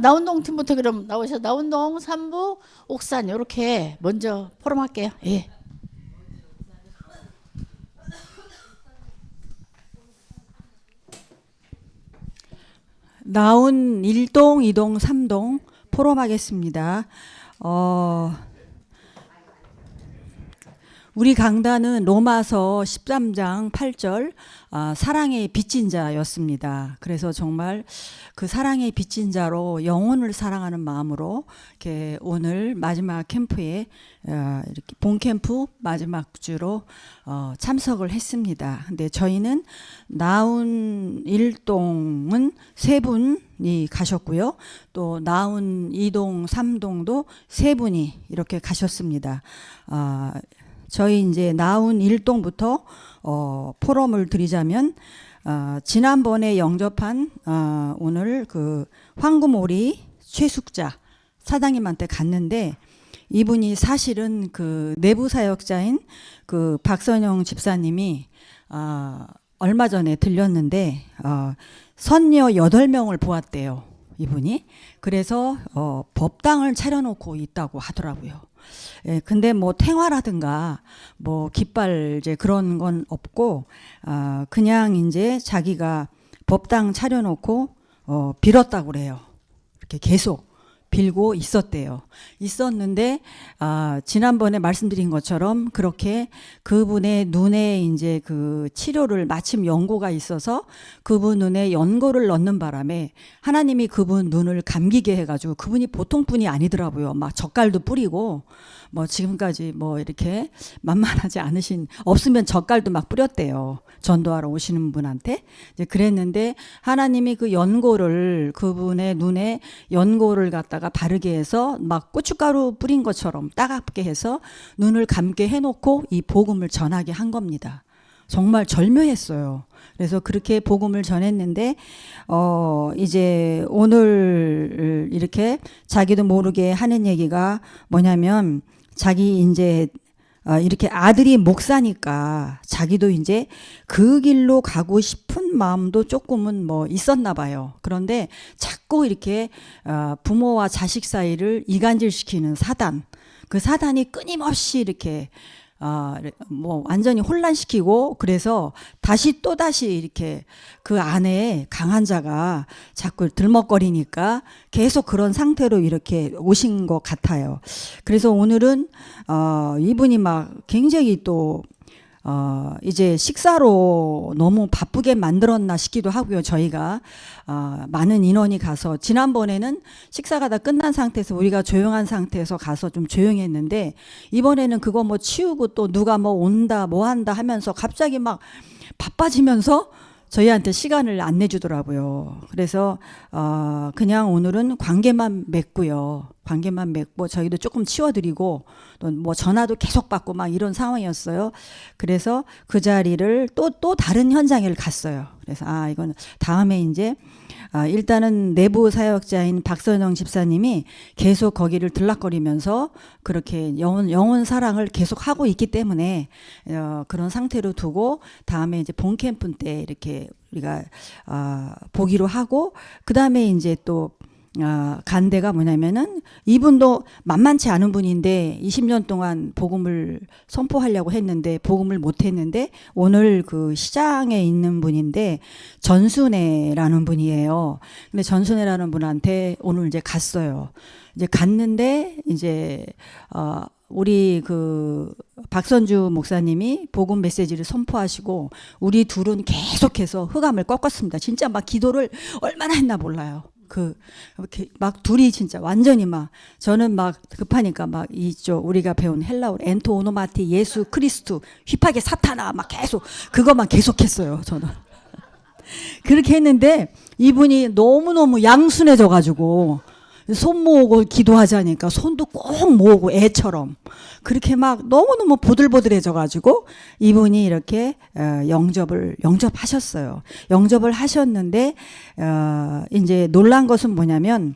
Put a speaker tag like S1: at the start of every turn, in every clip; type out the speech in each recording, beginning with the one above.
S1: 나운동 팀부터 그럼 나오셔서 나운동 3부 옥산 이렇게 먼저 포럼할게요. 예.
S2: 나운 1동, 2동, 3동 포럼하겠습니다. 우리 강단은 로마서 13장 8절 사랑의 빚진 자였습니다. 그래서 정말 그 사랑의 빚진 자로 영혼을 사랑하는 마음으로 이렇게 오늘 마지막 캠프에 이렇게 본 캠프 마지막 주로 참석을 했습니다. 근데 저희는 나운 1동은 3분이 가셨고요. 또 나운 2동, 3동도 3분이 이렇게 가셨습니다. 저희 이제 나운 1동부터 포럼을 드리자면 지난번에 영접한 오늘 그 황금오리 최숙자 사장님한테 갔는데 이분이 사실은 그 내부 사역자인 그 박선영 집사님이 얼마 전에 들렸는데 선녀 8명을 보았대요. 이분이. 그래서 법당을 차려놓고 있다고 하더라고요. 예, 근데 뭐 탱화라든가 뭐 깃발 이제 그런 건 없고 그냥 이제 자기가 법당 차려놓고 빌었다고 그래요. 이렇게 계속 빌고 있었대요. 있었는데 지난번에 말씀드린 것처럼 그렇게 그분의 눈에 이제 그 치료를 마침 연고가 있어서 그분 눈에 연고를 넣는 바람에 하나님이 그분 눈을 감기게 해가지고 그분이 보통 분이 아니더라고요. 막 젓갈도 뿌리고 뭐 지금까지 뭐 이렇게 만만하지 않으신, 없으면 젓갈도 막 뿌렸대요. 전도하러 오시는 분한테. 이제 그랬는데 하나님이 그 연고를, 그분의 눈에 연고를 갖다가 바르게 해서 막 고춧가루 뿌린 것처럼 따갑게 해서 눈을 감게 해놓고 이 복음을 전하게 한 겁니다. 정말 절묘했어요. 그래서 그렇게 복음을 전했는데 이제 오늘 이렇게 자기도 모르게 하는 얘기가 뭐냐면, 자기 이제 이렇게 아들이 목사니까 자기도 이제 그 길로 가고 싶은 마음도 조금은 뭐 있었나 봐요. 그런데 자꾸 이렇게 부모와 자식 사이를 이간질시키는 사단, 그 사단이 끊임없이 이렇게 뭐 완전히 혼란시키고, 그래서 다시 또 다시 이렇게 그 안에 강한 자가 자꾸 들먹거리니까 계속 그런 상태로 이렇게 오신 것 같아요. 그래서 오늘은 이분이 막 굉장히 또 이제 식사로 너무 바쁘게 만들었나 싶기도 하고요. 저희가 많은 인원이 가서, 지난번에는 식사가 다 끝난 상태에서 우리가 조용한 상태에서 가서 좀 조용했는데, 이번에는 그거 뭐 치우고 또 누가 뭐 온다 뭐 한다 하면서 갑자기 막 바빠지면서 저희한테 시간을 안 내주더라고요. 그래서 그냥 오늘은 관계만 맺고요. 관계만 맺고 저희도 조금 치워드리고 또 뭐 전화도 계속 받고 막 이런 상황이었어요. 그래서 그 자리를 또 다른 현장에 갔어요. 그래서 이건 다음에 이제 일단은 내부 사역자인 박선영 집사님이 계속 거기를 들락거리면서 그렇게 영혼 사랑을 계속 하고 있기 때문에 그런 상태로 두고 다음에 이제 본 캠프 때 이렇게 우리가 보기로 하고, 그 다음에 이제 또 간 데가 뭐냐면은, 이분도 만만치 않은 분인데 20년 동안 복음을 선포하려고 했는데 복음을 못 했는데, 오늘 그 시장에 있는 분인데 전순애라는 분이에요. 근데 전순애라는 분한테 오늘 이제 갔어요. 이제 갔는데 이제 우리 그 박선주 목사님이 복음 메시지를 선포하시고 우리 둘은 계속해서 흑암을 꺾었습니다. 진짜 막 기도를 얼마나 했나 몰라요. 막 둘이 진짜 완전히 막, 저는 막 급하니까 막 이쪽 우리가 배운 헬라어 엔토 오노마티 예수 크리스투 휘파게 사타나 막 계속 그것만 계속했어요. 저는 그렇게 했는데 이분이 너무너무 양순해져 가지고 손 모으고 기도하자니까 손도 꼭 모으고 애처럼 그렇게 막 너무너무 보들보들해져 가지고 이분이 이렇게 영접하셨어요. 영접을 하셨는데 이제 놀란 것은 뭐냐면,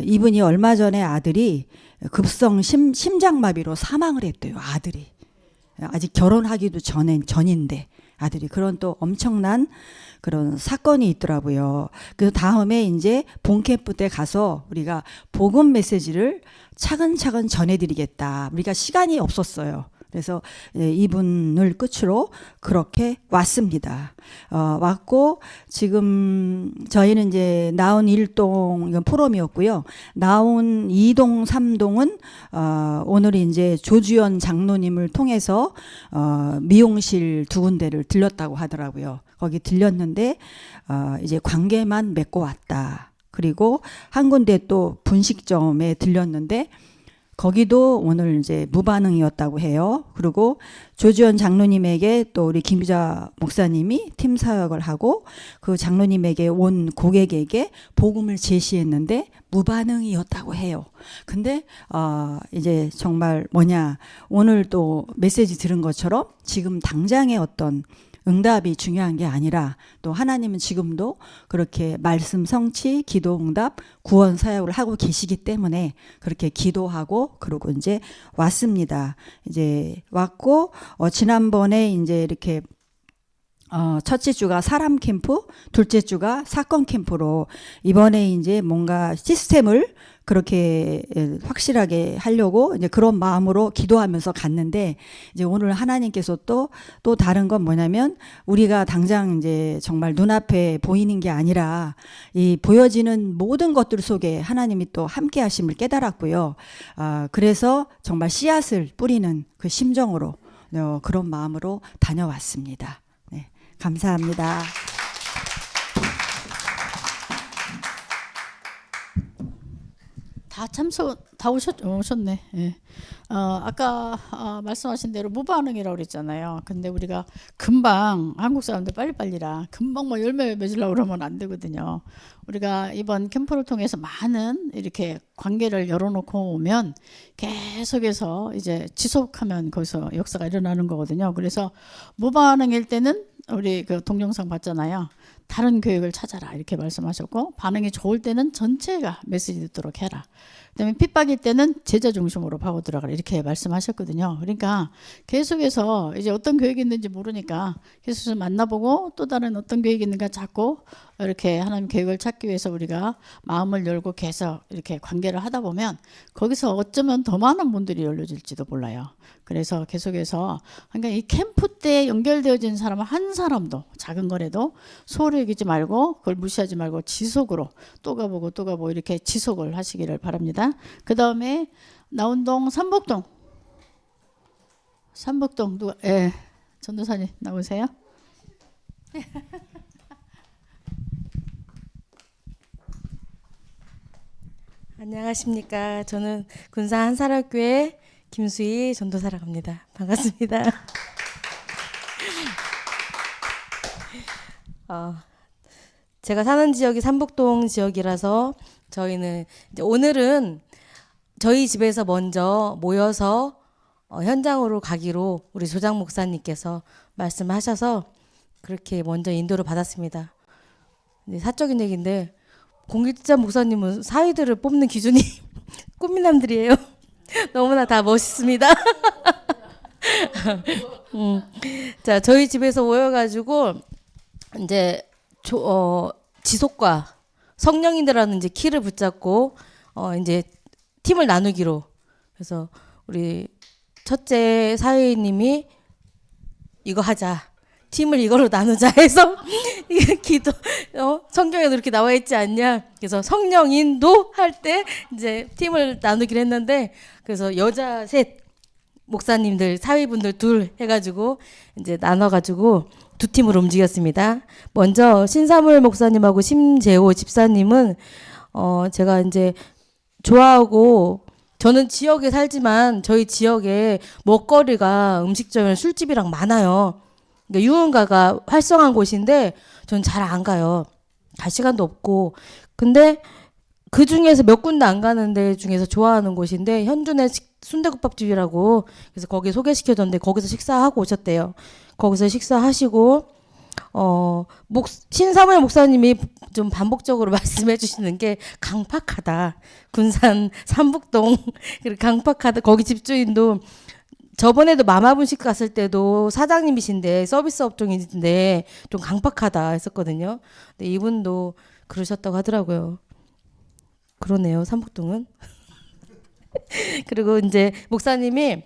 S2: 이분이 얼마 전에 아들이 급성 심장마비로 사망을 했대요. 아들이 아직 결혼하기도 전인데 아들이. 그런 또 엄청난 그런 사건이 있더라고요. 그 다음에 이제 본캠프 때 가서 우리가 복음 메시지를 차근차근 전해드리겠다. 우리가 시간이 없었어요. 그래서 이분을 끝으로 그렇게 왔습니다. 왔고 지금 저희는 이제 나온 1동 이건 포럼이었고요. 나온 2동, 3동은 오늘 이제 조주연 장로님을 통해서 미용실 2군데를 들렸다고 하더라고요. 거기 들렸는데 이제 관계만 맺고 왔다. 그리고 한 군데 또 분식점에 들렸는데 거기도 오늘 이제 무반응이었다고 해요. 그리고 조주연 장로님에게 또 우리 김유자 목사님이 팀 사역을 하고 그 장로님에게 온 고객에게 복음을 제시했는데 무반응이었다고 해요. 근데 이제 정말 뭐냐, 오늘 또 메시지 들은 것처럼 지금 당장의 어떤 응답이 중요한 게 아니라 또 하나님은 지금도 그렇게 말씀 성취, 기도 응답, 구원 사역을 하고 계시기 때문에 그렇게 기도하고 그러고 이제 왔습니다. 이제 왔고 지난번에 이제 이렇게 첫째 주가 사람 캠프, 둘째 주가 사건 캠프로 이번에 이제 뭔가 시스템을 그렇게 확실하게 하려고 이제 그런 마음으로 기도하면서 갔는데 이제 오늘 하나님께서 또 다른 건 뭐냐면 우리가 당장 이제 정말 눈앞에 보이는 게 아니라 이 보여지는 모든 것들 속에 하나님이 또 함께 하심을 깨달았고요. 그래서 정말 씨앗을 뿌리는 그 심정으로 그런 마음으로 다녀왔습니다. 네, 감사합니다.
S1: 다 오셨네. 예. 아까 말씀하신 대로 무반응이라고 그랬잖아요. 근데 우리가 금방 한국 사람들 빨리빨리라 금방 뭐 열매 맺으려고 그러면 안 되거든요. 우리가 이번 캠프를 통해서 많은 이렇게 관계를 열어놓고 오면 계속해서 이제 지속하면 거기서 역사가 일어나는 거거든요. 그래서 무반응일 때는 우리 그 동영상 봤잖아요. 다른 교육을 찾아라 이렇게 말씀하셨고, 반응이 좋을 때는 전체가 메시지 듣도록 해라. 그다음에 핍박일 때는 제자 중심으로 파고 들어가라 이렇게 말씀하셨거든요. 그러니까 계속해서 이제 어떤 교육이 있는지 모르니까 계속해서 만나보고 또 다른 어떤 교육이 있는가 찾고 이렇게 하나님 계획을 찾기 위해서 우리가 마음을 열고 계속 이렇게 관계를 하다 보면 거기서 어쩌면 더 많은 분들이 열려질지도 몰라요. 그래서 계속해서 그러니까 이 캠프 때 연결되어진 사람은 한 사람도 작은 거라도 소홀히 여기지 말고 그걸 무시하지 말고 지속으로 또 가보고 이렇게 지속을 하시기를 바랍니다. 그 다음에 나운동 삼복동 누가 전도사님 나오세요.
S3: 안녕하십니까. 저는 군산 한사락교회 김수희 전도사라고 합니다. 반갑습니다. 제가 사는 지역이 삼복동 지역이라서 저희는 이제 오늘은 저희 집에서 먼저 모여서 현장으로 가기로 우리 조장 목사님께서 말씀하셔서 그렇게 먼저 인도를 받았습니다. 사적인 얘기인데 공기자 목사님은 사위들을 뽑는 기준이 꽃미남들이에요. 너무나 다 멋있습니다. 자, 저희 집에서 모여가지고 이제 지속과 성령인들라는 이제 키를 붙잡고 이제 팀을 나누기로. 그래서 우리 첫째 사위님이 이거 하자. 팀을 이걸로 나누자 해서 기도 성경에도 이렇게 나와 있지 않냐. 그래서 성령인도 할 때 이제 팀을 나누기로 했는데 그래서 여자 셋 목사님들 사위분들 둘 해가지고 이제 나눠가지고 두 팀으로 움직였습니다. 먼저 신사물 목사님하고 심재호 집사님은 제가 이제 좋아하고 저는 지역에 살지만 저희 지역에 먹거리가 음식점이랑 술집이랑 많아요. 그러니까 유흥가가 활성한 곳인데 전 잘 안 가요. 갈 시간도 없고. 근데 그 중에서 몇 군데 안 가는 데 중에서 좋아하는 곳인데 현준의 순대국밥집이라고 그래서 거기 소개시켜줬는데 거기서 식사하고 오셨대요. 거기서 식사하시고 신사무엘 목사님이 좀 반복적으로 말씀해 주시는 게 강팍하다. 군산 삼북동 강팍하다. 거기 집주인도 저번에도 마마분식 갔을 때도 사장님이신데 서비스 업종인데 좀 강박하다 했었거든요. 근데 이분도 그러셨다고 하더라고요. 그러네요, 삼북동은. 그리고 이제 목사님이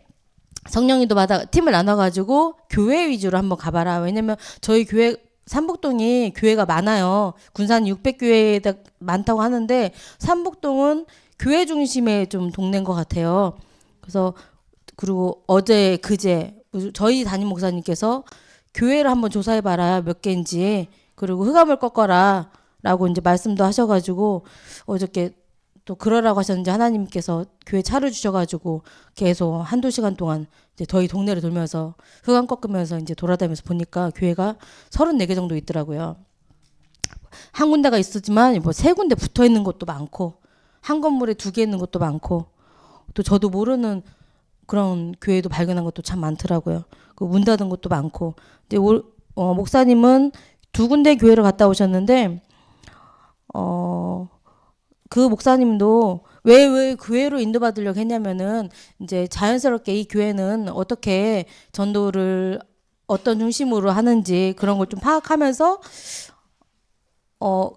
S3: 성령님도마다 팀을 나눠가지고 교회 위주로 한번 가봐라. 왜냐면 저희 교회 삼북동이 교회가 많아요. 군산 600교회가 많다고 하는데 삼북동은 교회 중심의 좀 동네인 것 같아요. 그래서 그리고 어제 그제 저희 담임 목사님께서 교회를 한번 조사해봐라 몇 개인지 그리고 흑암을 꺾어라라고 이제 말씀도 하셔가지고 어저께 또 그러라고 하셨는지 하나님께서 교회 차를 주셔가지고 계속 한두 시간 동안 이제 저희 동네를 돌면서 흑암 꺾으면서 이제 돌아다니면서 보니까 교회가 34개 정도 있더라고요. 한 군데가 있었지만 뭐 3군데 붙어 있는 곳도 많고 한 건물에 2개 있는 곳도 많고 또 저도 모르는 그런 교회도 발견한 것도 참 많더라고요. 그 문 닫은 곳도 많고. 이제 목사님은 2군데 교회를 갔다 오셨는데 그 목사님도 왜 교회로 인도받으려고 했냐면은 이제 자연스럽게 이 교회는 어떻게 전도를 어떤 중심으로 하는지 그런 걸 좀 파악하면서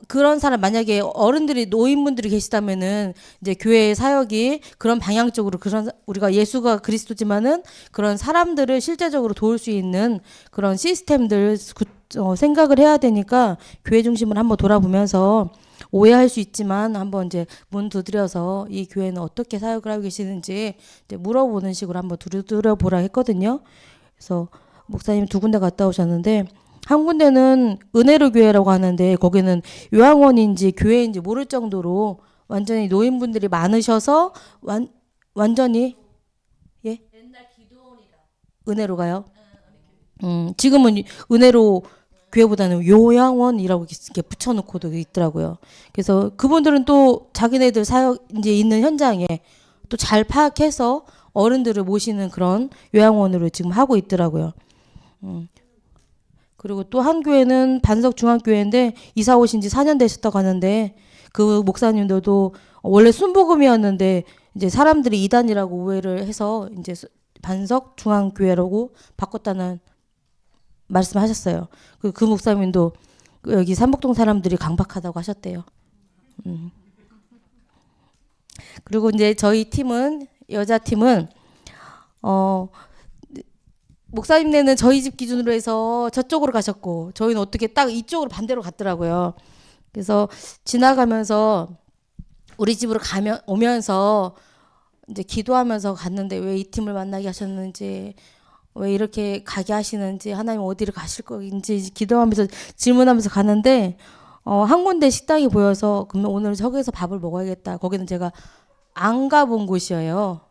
S3: 그런 사람 만약에 어른들이 노인분들이 계시다면은 이제 교회의 사역이 그런 방향 쪽으로 그런 우리가 예수가 그리스도지만은 그런 사람들을 실제적으로 도울 수 있는 그런 시스템들 생각을 해야 되니까 교회 중심을 한번 돌아보면서 오해할 수 있지만 한번 이제 문 두드려서 이 교회는 어떻게 사역을 하고 계시는지 이제 물어보는 식으로 한번 두드려보라 했거든요. 그래서 목사님 2군데 갔다 오셨는데 한 군데는 은혜로 교회라고 하는데 거기는 요양원인지 교회인지 모를 정도로 완전히 노인분들이 많으셔서 완전히 예? 옛날 기도원이라 은혜로 가요? 지금은 은혜로 교회보다는 요양원이라고 이렇게 붙여놓고도 있더라고요. 그래서 그분들은 또 자기네들 사역 이제 있는 현장에 또 잘 파악해서 어른들을 모시는 그런 요양원으로 지금 하고 있더라고요. 그리고 또 한 교회는 반석 중앙교회인데 이사 오신 지 4년 되셨다고 하는데 그 목사님들도 원래 순복음이었는데 이제 사람들이 이단이라고 오해를 해서 이제 반석 중앙교회라고 바꿨다는 말씀하셨어요. 그 목사님도 여기 삼복동 사람들이 강박하다고 하셨대요. 그리고 이제 저희 팀은 여자 팀은 목사님네는 저희 집 기준으로 해서 저쪽으로 가셨고 저희는 어떻게 딱 이쪽으로 반대로 갔더라고요. 그래서 지나가면서 우리 집으로 오면서 이제 기도하면서 갔는데 왜 이 팀을 만나게 하셨는지 왜 이렇게 가게 하시는지 하나님 어디를 가실 거인지 기도하면서 질문하면서 가는데 한 군데 식당이 보여서 그러면 오늘 저기서 밥을 먹어야겠다. 거기는 제가 안 가본 곳이에요.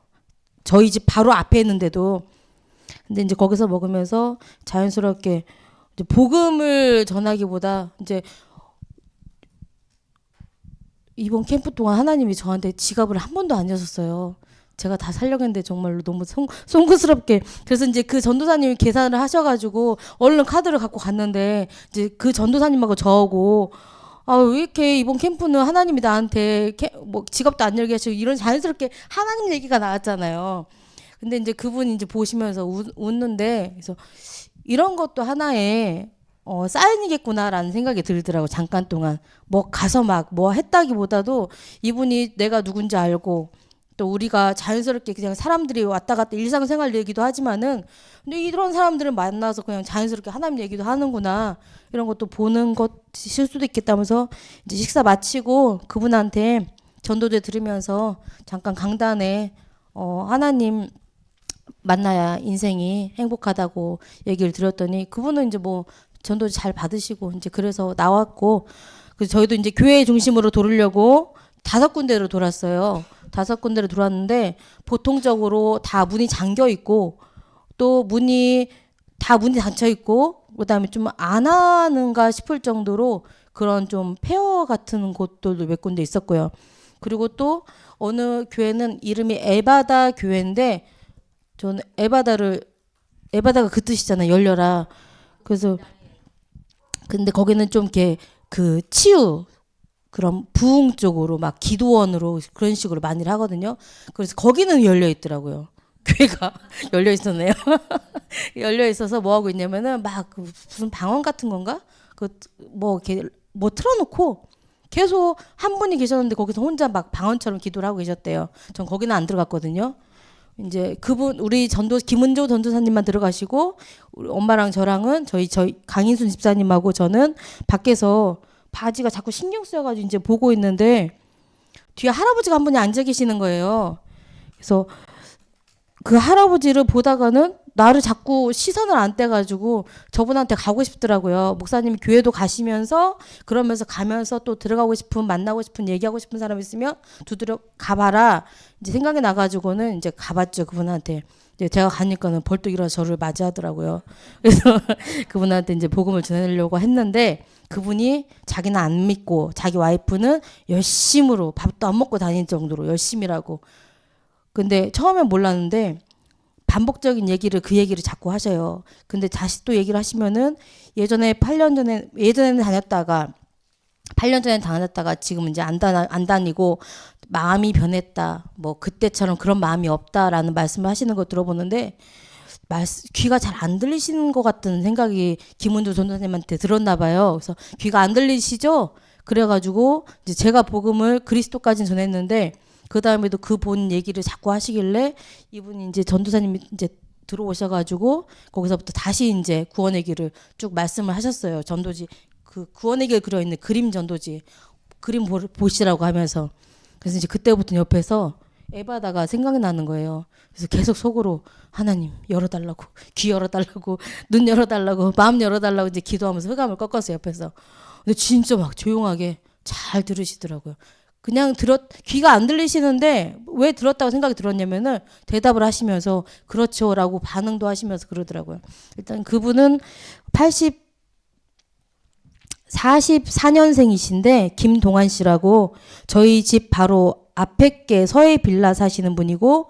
S3: 저희 집 바로 앞에 있는데도 근데 이제 거기서 먹으면서 자연스럽게 이제 복음을 전하기보다 이제 이번 캠프 동안 하나님이 저한테 지갑을 한 번도 안 여셨어요. 제가 다 살려고 했는데 정말로 너무 송구스럽게 그래서 이제 그 전도사님이 계산을 하셔가지고 얼른 카드를 갖고 갔는데 이제 그 전도사님하고 저하고 왜 이렇게 이번 캠프는 하나님이 나한테 뭐 지갑도 안 열게 하시고 이런 자연스럽게 하나님 얘기가 나왔잖아요. 근데 이제 그분이 이제 보시면서 웃는데 그래서 이런 것도 하나의 사인이겠구나라는 생각이 들더라고. 잠깐 동안 뭐 가서 막 뭐 했다기보다도 이분이 내가 누군지 알고 또 우리가 자연스럽게 그냥 사람들이 왔다 갔다 일상생활 얘기도 하지만은 근데 이런 사람들을 만나서 그냥 자연스럽게 하나님 얘기도 하는구나 이런 것도 보는 것일 수도 있겠다면서 이제 식사 마치고 그분한테 전도제 들으면서 잠깐 강단에 하나님 만나야 인생이 행복하다고 얘기를 드렸더니 그분은 이제 뭐 전도 잘 받으시고 이제 그래서 나왔고 그래서 저희도 이제 교회 중심으로 돌으려고 5군데로 돌았어요. 5군데로 돌았는데 보통적으로 다 문이 잠겨 있고 또 문이 닫혀 있고 그다음에 좀 안 하는가 싶을 정도로 그런 좀 폐허 같은 곳들도 몇 군데 있었고요. 그리고 또 어느 교회는 이름이 에바다 교회인데 저는 에바다가 그 뜻이잖아요. 열려라. 그래서 근데 거기는 좀 이렇게 그 치유 그런 부흥 쪽으로 막 기도원으로 그런 식으로 많이 하거든요. 그래서 거기는 열려 있더라고요. 교회가 열려 있었네요. 열려 있어서 뭐 하고 있냐면은 막 그 무슨 방언 같은 건가? 그 뭐 이렇게 뭐 틀어놓고 계속 한 분이 계셨는데 거기서 혼자 막 방언처럼 기도를 하고 계셨대요. 전 거기는 안 들어갔거든요. 이제 그분 우리 전도 김은조 전도사님만 들어가시고 우리 엄마랑 저랑은 저희 강인순 집사님하고 저는 밖에서 바지가 자꾸 신경 쓰여가지고 이제 보고 있는데 뒤에 할아버지가 한 분이 앉아 계시는 거예요. 그래서 그 할아버지를 보다가는 나를 자꾸 시선을 안 떼가지고 저분한테 가고 싶더라고요. 목사님이 교회도 가시면서 그러면서 가면서 또 들어가고 싶은 만나고 싶은 얘기하고 싶은 사람 있으면 두드려 가봐라. 이제 생각이 나가지고는 이제 가봤죠 그분한테. 이제 제가 가니까는 벌떡 일어나 저를 맞이하더라고요. 그래서 그분한테 이제 복음을 전하려고 했는데 그분이 자기는 안 믿고 자기 와이프는 열심으로 밥도 안 먹고 다닐 정도로 열심히라고. 근데 처음엔 몰랐는데 반복적인 얘기를 그 얘기를 자꾸 하셔요. 근데 다시 또 얘기를 하시면은 예전에는 다녔다가 8년 전에 다녔다가 지금 이제 안 다니고 마음이 변했다. 뭐 그때처럼 그런 마음이 없다라는 말씀을 하시는 거 들어보는데 귀가 잘 안 들리시는 것 같은 생각이 김은주 전도사님한테 들었나 봐요. 그래서 귀가 안 들리시죠? 그래가지고 이제 제가 복음을 그리스도까지는 전했는데 그 다음에도 그 본 얘기를 자꾸 하시길래 이분이 이제 전도사님이 이제 들어오셔가지고 거기서부터 다시 이제 구원의 길을 쭉 말씀을 하셨어요. 전도지 그 구원의 길 그려 있는 그림 전도지 그림 보시라고 하면서 그래서 이제 그때부터 옆에서 에바다가 생각이 나는 거예요. 그래서 계속 속으로 하나님 열어달라고 귀 열어달라고 눈 열어달라고 마음 열어달라고 이제 기도하면서 흑암을 꺾었어요 옆에서. 근데 진짜 막 조용하게 잘 들으시더라고요. 그냥 귀가 안 들리시는데 왜 들었다고 생각이 들었냐면은 대답을 하시면서 그렇죠라고 반응도 하시면서 그러더라고요. 일단 그분은 44년생이신데 김동환 씨라고 저희 집 바로 앞에 께 서해 빌라 사시는 분이고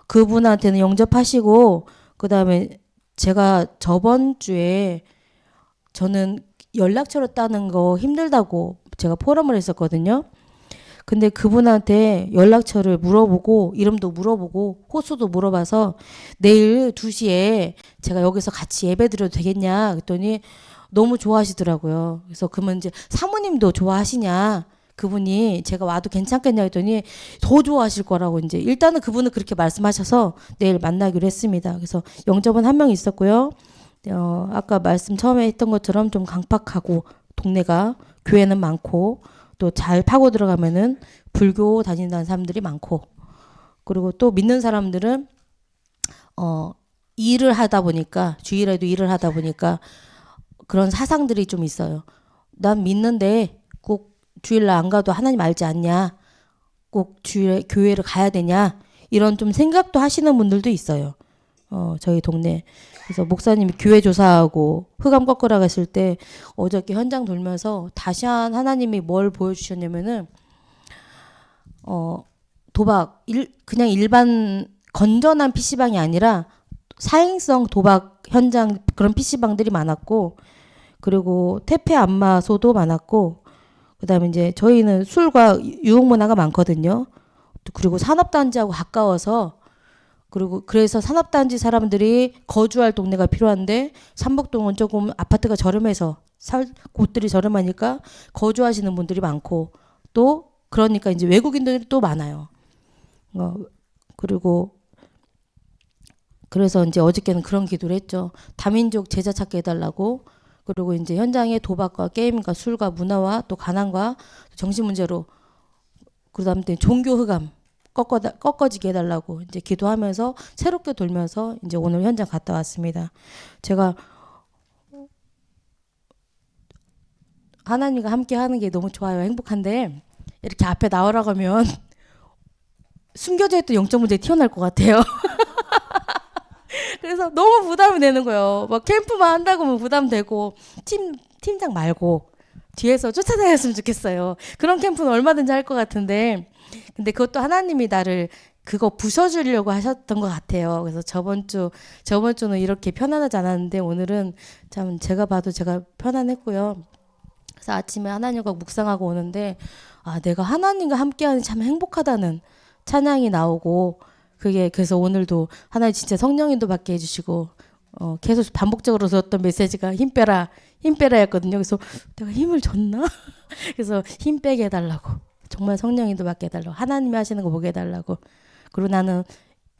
S3: 그분한테는 영접하시고 그다음에 제가 저번 주에 저는 연락처를 따는 거 힘들다고 제가 포럼을 했었거든요. 근데 그분한테 연락처를 물어보고 이름도 물어보고 호수도 물어봐서 내일 2시에 제가 여기서 같이 예배 드려도 되겠냐 그랬더니 너무 좋아하시더라고요. 그래서 그러면 이제 사모님도 좋아하시냐 그분이 제가 와도 괜찮겠냐 했더니 더 좋아하실 거라고 이제 일단은 그분은 그렇게 말씀하셔서 내일 만나기로 했습니다. 그래서 영접은 한 명 있었고요. 아까 말씀 처음에 했던 것처럼 좀 강팍하고 동네가 교회는 많고 또 잘 파고 들어가면은 불교 다닌다는 사람들이 많고 그리고 또 믿는 사람들은 일을 하다 보니까 주일에도 일을 하다 보니까 그런 사상들이 좀 있어요. 난 믿는데 꼭 주일날 안 가도 하나님 알지 않냐? 꼭 주일에 교회를 가야 되냐? 이런 좀 생각도 하시는 분들도 있어요. 저희 동네. 그래서 목사님이 교회 조사하고 흑암 꺾으라 갔을 때 어저께 현장 돌면서 다시 하나님이 뭘 보여주셨냐면은 도박 그냥 일반 건전한 PC방이 아니라 사행성 도박 현장 그런 PC방들이 많았고 그리고 퇴폐 안마소도 많았고 그다음에 이제 저희는 술과 유흥 문화가 많거든요. 그리고 산업단지하고 가까워서 그리고 그래서 산업단지 사람들이 거주할 동네가 필요한데 삼복동은 조금 아파트가 저렴해서 곳들이 저렴하니까 거주하시는 분들이 많고 또 그러니까 이제 외국인들이 또 많아요. 그리고 그래서 이제 어저께는 그런 기도를 했죠. 다민족 제자 찾게 해달라고. 그리고 이제 현장에 도박과 게임과 술과 문화와 또 가난과 정신 문제로 그다음에 종교 흑암 꺾어지게 해달라고 이제 기도하면서 새롭게 돌면서 이제 오늘 현장 갔다 왔습니다. 제가 하나님과 함께 하는 게 너무 좋아요. 행복한데 이렇게 앞에 나오라고 하면 숨겨져 있던 영적 문제 튀어나올 것 같아요. 그래서 너무 부담이 되는 거예요. 막 캠프만 한다고 하면 부담되고 팀장 말고 뒤에서 쫓아다녔으면 좋겠어요. 그런 캠프는 얼마든지 할 것 같은데 근데 그것도 하나님이 나를 그거 부숴주려고 하셨던 것 같아요. 그래서 저번 주는 이렇게 편안하지 않았는데 오늘은 참 제가 봐도 제가 편안했고요. 그래서 아침에 하나님과 묵상하고 오는데 내가 하나님과 함께하는 참 행복하다는 찬양이 나오고 그게 그래서 오늘도 하나님 진짜 성령님도 받게 해주시고 계속 반복적으로 들었던 메시지가 힘 빼라 힘 빼라였거든요. 그래서 내가 힘을 줬나? 그래서 힘 빼게 해달라고 정말 성령님도 받게 해달라고 하나님이 하시는 거 보게 해달라고 그리고 나는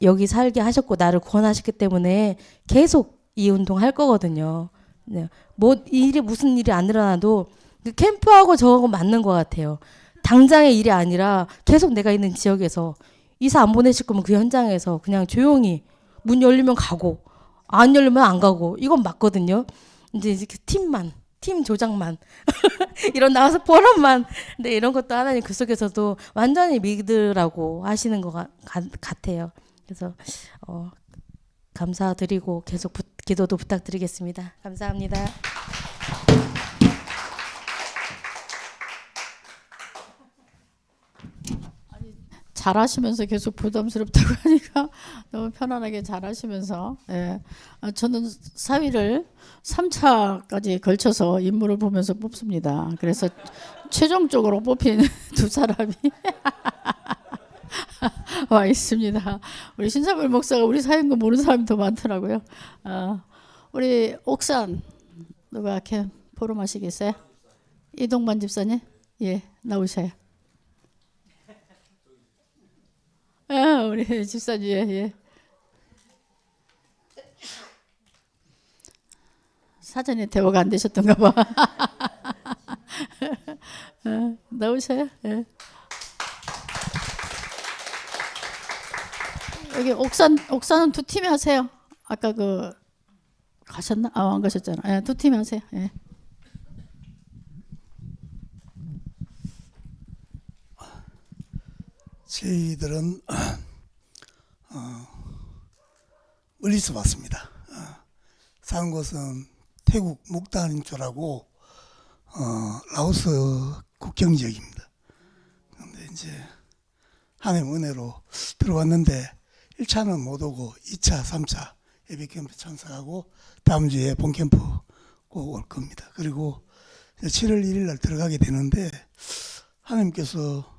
S3: 여기 살게 하셨고 나를 구원하셨기 때문에 계속 이 운동 할 거거든요. 네. 뭐 일이 무슨 일이 안 일어나도 그 캠프하고 저하고 맞는 것 같아요. 당장의 일이 아니라 계속 내가 있는 지역에서 이사 안 보내실 거면 그 현장에서 그냥 조용히 문 열리면 가고 안 열리면 안 가고 이건 맞거든요. 이제 이렇게 팀 조작만 이런 나와서 포럼만 근데 이런 것도 하나님 그 속에서도 완전히 믿으라고 하시는 것 같아요. 그래서 감사드리고 계속 기도도 부탁드리겠습니다. 감사합니다.
S1: 잘하시면서 계속 부담스럽다고 하니까 너무 편안하게 잘하시면서 예. 저는 사위를 3차까지 걸쳐서 인물을 보면서 뽑습니다. 그래서 최종적으로 뽑힌 두 사람이 와 있습니다. 우리 신사물 목사가 우리 사이인 거 모르는 사람이 더 많더라고요. 우리 옥산 누가 이렇게 포럼하시겠어요? 이동만 집사님, 예 나오셔요. 우리 집사님, 예. 사전에 대화가 안 되셨던가 봐. 나오셔요. 예. 여기 옥산은 두 팀이 하세요. 아까 그 가셨나? 안 가셨잖아. 예, 두 팀이 하세요. 예.
S4: 저희들은 멀리서 왔습니다. 사는 곳은 태국 목단인 쪽하고 라오스 국경 지역입니다. 그런데 이제 하나님 은혜로 들어왔는데 1차는 못 오고 2차, 3차 예배 캠프 참석하고 다음 주에 본 캠프 꼭 올 겁니다. 그리고 7월 1일 날 들어가게 되는데 하나님께서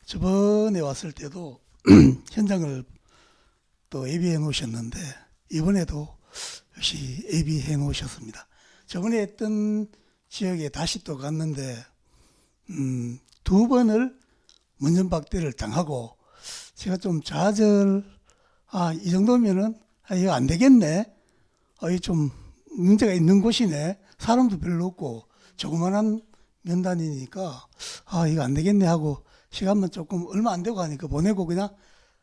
S4: 저번에 왔을 때도 현장을 또 예비해 놓으셨는데 이번에도 역시 예비해 놓으셨습니다. 저번에 했던 지역에 다시 또 갔는데 두 번을 문전박대를 당하고 제가 좀 좌절 이 정도면은 이거 안 되겠네. 이게 좀 문제가 있는 곳이네. 사람도 별로 없고 조그만한 면단이니까 이거 안 되겠네 하고 시간만 조금 얼마 안 되고 하니까 보내고 그냥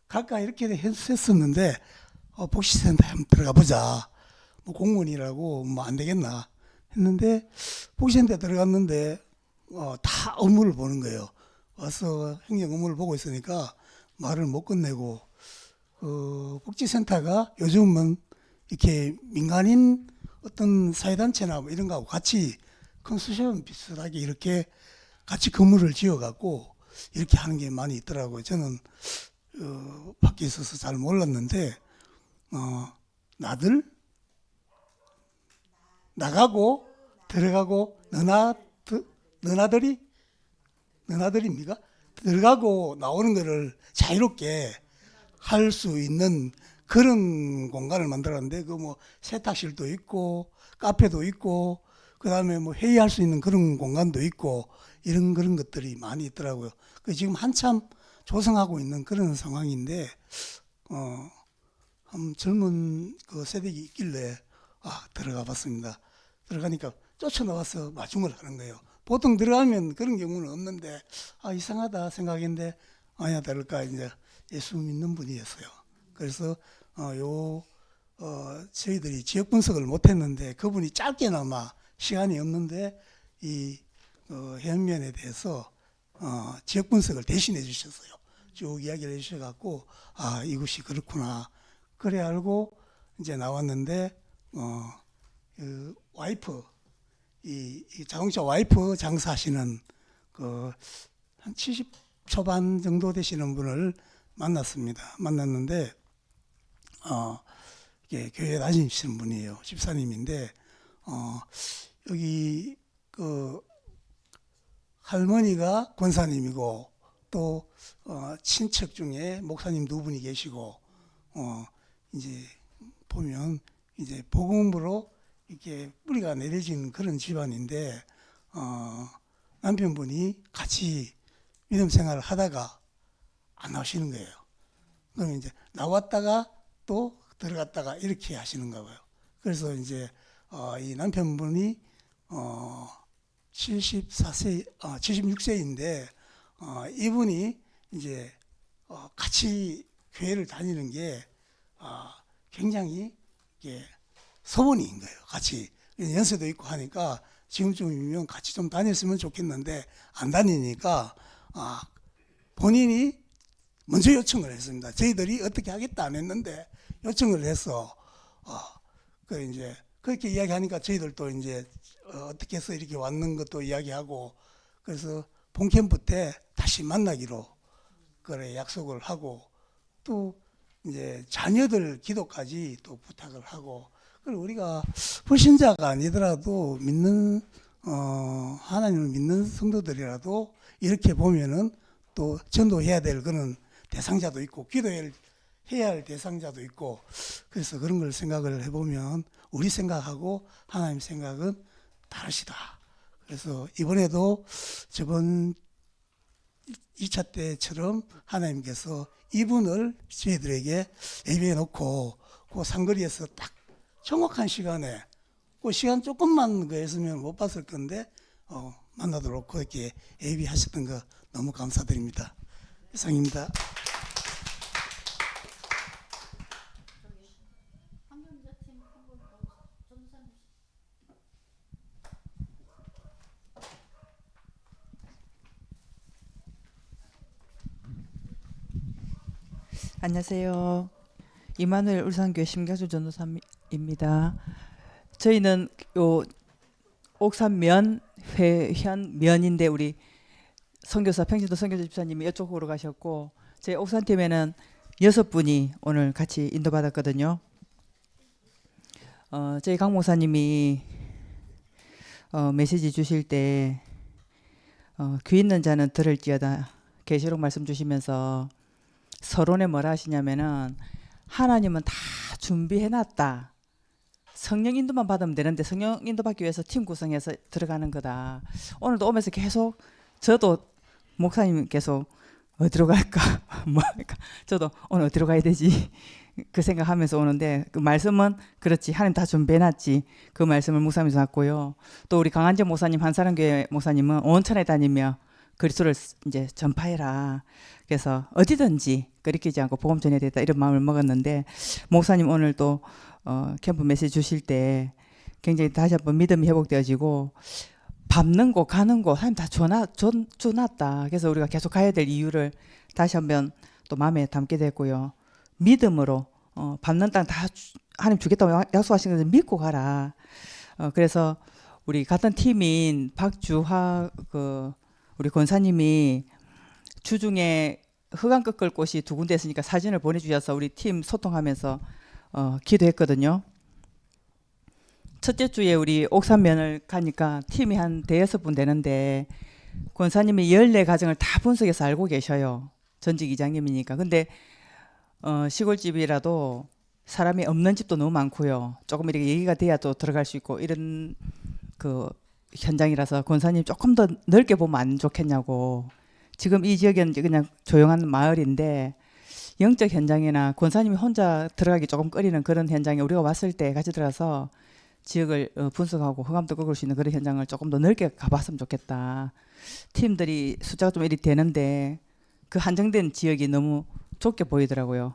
S4: 갈까 이렇게 했었는데 복지센터에 한번 들어가 보자. 뭐 공무원이라고 뭐 안 되겠나 했는데 복지센터에 들어갔는데 다 업무를 보는 거예요. 와서 행정 업무를 보고 있으니까 말을 못 끝내고 복지센터가 요즘은 이렇게 민간인 어떤 사회단체나 뭐 이런 거하고 같이 컨소시엄 비슷하게 이렇게 같이 건물을 지어갖고 이렇게 하는 게 많이 있더라고요. 저는 밖에 있어서 잘 몰랐는데 나들 나가고 들어가고 너나들입니까? 들어가고 나오는 거를 자유롭게 할 수 있는 그런 공간을 만들었는데 그 뭐 세탁실도 있고 카페도 있고 그다음에 뭐 회의할 수 있는 그런 공간도 있고 이런 그런 것들이 많이 있더라고요. 그 지금 한참 조성하고 있는 그런 상황인데 한 젊은 그 세대가 있길래 들어가 봤습니다. 들어가니까 쫓아나와서 마중을 하는 거예요. 보통 들어가면 그런 경우는 없는데 이상하다 생각했는데 아니야 다를까 이제 예수 믿는 분이었어요. 그래서 저희들이 지역 분석을 못했는데 그분이 짧게나마 시간이 없는데 이 해안면에 대해서 지역 분석을 대신해 주셨어요. 쭉 이야기를 해주셔갖고 이곳이 그렇구나 그래 알고 이제 나왔는데 그 와이프 이 자동차 와이프 장사하시는 그 한 70 초반 정도 되시는 분을 만났는데 이게 교회 다니시는 분이에요. 집사님인데 여기 그 할머니가 권사님이고 또 친척 중에 목사님 두 분이 계시고 이제 보면 이제 복음으로 이렇게 뿌리가 내려진 그런 집안인데 남편분이 같이 믿음 생활을 하다가 안 나오시는 거예요. 그럼 이제 나왔다가 또 들어갔다가 이렇게 하시는가 봐요. 그래서 이제 이 남편분이 76세인데 이분이 이제 같이 교회를 다니는 게 굉장히 이게 소원인 거예요. 같이 연세도 있고 하니까 지금쯤이면 같이 좀 다녔으면 좋겠는데 안 다니니까 본인이 먼저 요청을 했습니다. 저희들이 어떻게 하겠다 안 했는데 요청을 해서 그 이제 그렇게 이야기하니까 저희들도 이제 어떻게 해서 이렇게 왔는 것도 이야기하고 그래서 본 캠프 때 다시 만나기로 그래 약속을 하고 또 이제 자녀들 기도까지 또 부탁을 하고 그리고 우리가 불신자가 아니더라도 믿는 하나님을 믿는 성도들이라도 이렇게 보면은 또 전도해야 될 그런 대상자도 있고 기도해야 할 대상자도 있고 그래서 그런 걸 생각을 해보면 우리 생각하고 하나님 생각은 다르시다. 그래서 이번에도 저번 2차 때처럼 하나님께서 이분을 저희들에게 예비해 놓고 그 상거리에서 딱 정확한 시간에 그 시간 조금만 했으면 못 봤을 건데 만나도록 그렇게 예비하셨던 거 너무 감사드립니다. 이상입니다.
S5: 안녕하세요. 이만우엘 울산교회 심경수 전도사입니다. 저희는 요 옥산면 회현 면인데 우리 선교사 평신도 선교사 집사님이 이쪽으로 가셨고 저희 옥산팀에는 6분이 오늘 같이 인도받았거든요. 저희 강 목사님이 메시지 주실 때 귀 있는 자는 들을지어다 계시록 말씀 주시면서 서론에 뭐라 하시냐면은 하나님은 다 준비해놨다. 성령 인도만 받으면 되는데 성령 인도 받기 위해서 팀 구성해서 들어가는 거다. 오늘도 오면서 계속 저도 목사님 계속 어디로 갈까 뭐 할까 저도 오늘 어디로 가야 되지 그 생각하면서 오는데 그 말씀은 그렇지 하나님 다 준비해놨지 그 말씀을 묵상하면서 왔고요. 또 우리 강한재 목사님 한사람교회 목사님은 온천에 다니며 그리스도를 이제 전파해라. 그래서 어디든지 끓이지 않고 복음 전해야 되겠다 이런 마음을 먹었는데 목사님 오늘 또 캠프 메시지 주실 때 굉장히 다시 한번 믿음이 회복되어지고 밟는 곳 가는 곳 하나님 다 줘놨다. 그래서 우리가 계속 가야 될 이유를 다시 한번 또 마음에 담게 됐고요. 믿음으로 밟는 땅 다 하나님 주겠다고 약속하신 것을 믿고 가라. 그래서 우리 같은 팀인 박주화 우리 권사님이 주중에 흑암 꺾을 곳이 2군데 있으니까 사진을 보내주셔서 우리 팀 소통하면서 기도했거든요. 첫째 주에 우리 옥산면을 가니까 팀이 한 5분 되는데 권사님이 14가정을 다 분석해서 알고 계셔요. 전직 이장님이니까. 근데 시골집이라도 사람이 없는 집도 너무 많고요. 조금 이렇게 얘기가 돼야 또 들어갈 수 있고 이런 그 현장이라서 권사님 조금 더 넓게 보면 안 좋겠냐고. 지금 이 지역은 그냥 조용한 마을인데 영적 현장이나 권사님이 혼자 들어가기 조금 꺼리는 그런 현장에 우리가 왔을 때 같이 들어가서 지역을 분석하고 흑암도 꺾을 수 있는 그런 현장을 조금 더 넓게 가봤으면 좋겠다. 팀들이 숫자가 좀 이리 되는데 그 한정된 지역이 너무 좁게 보이더라고요.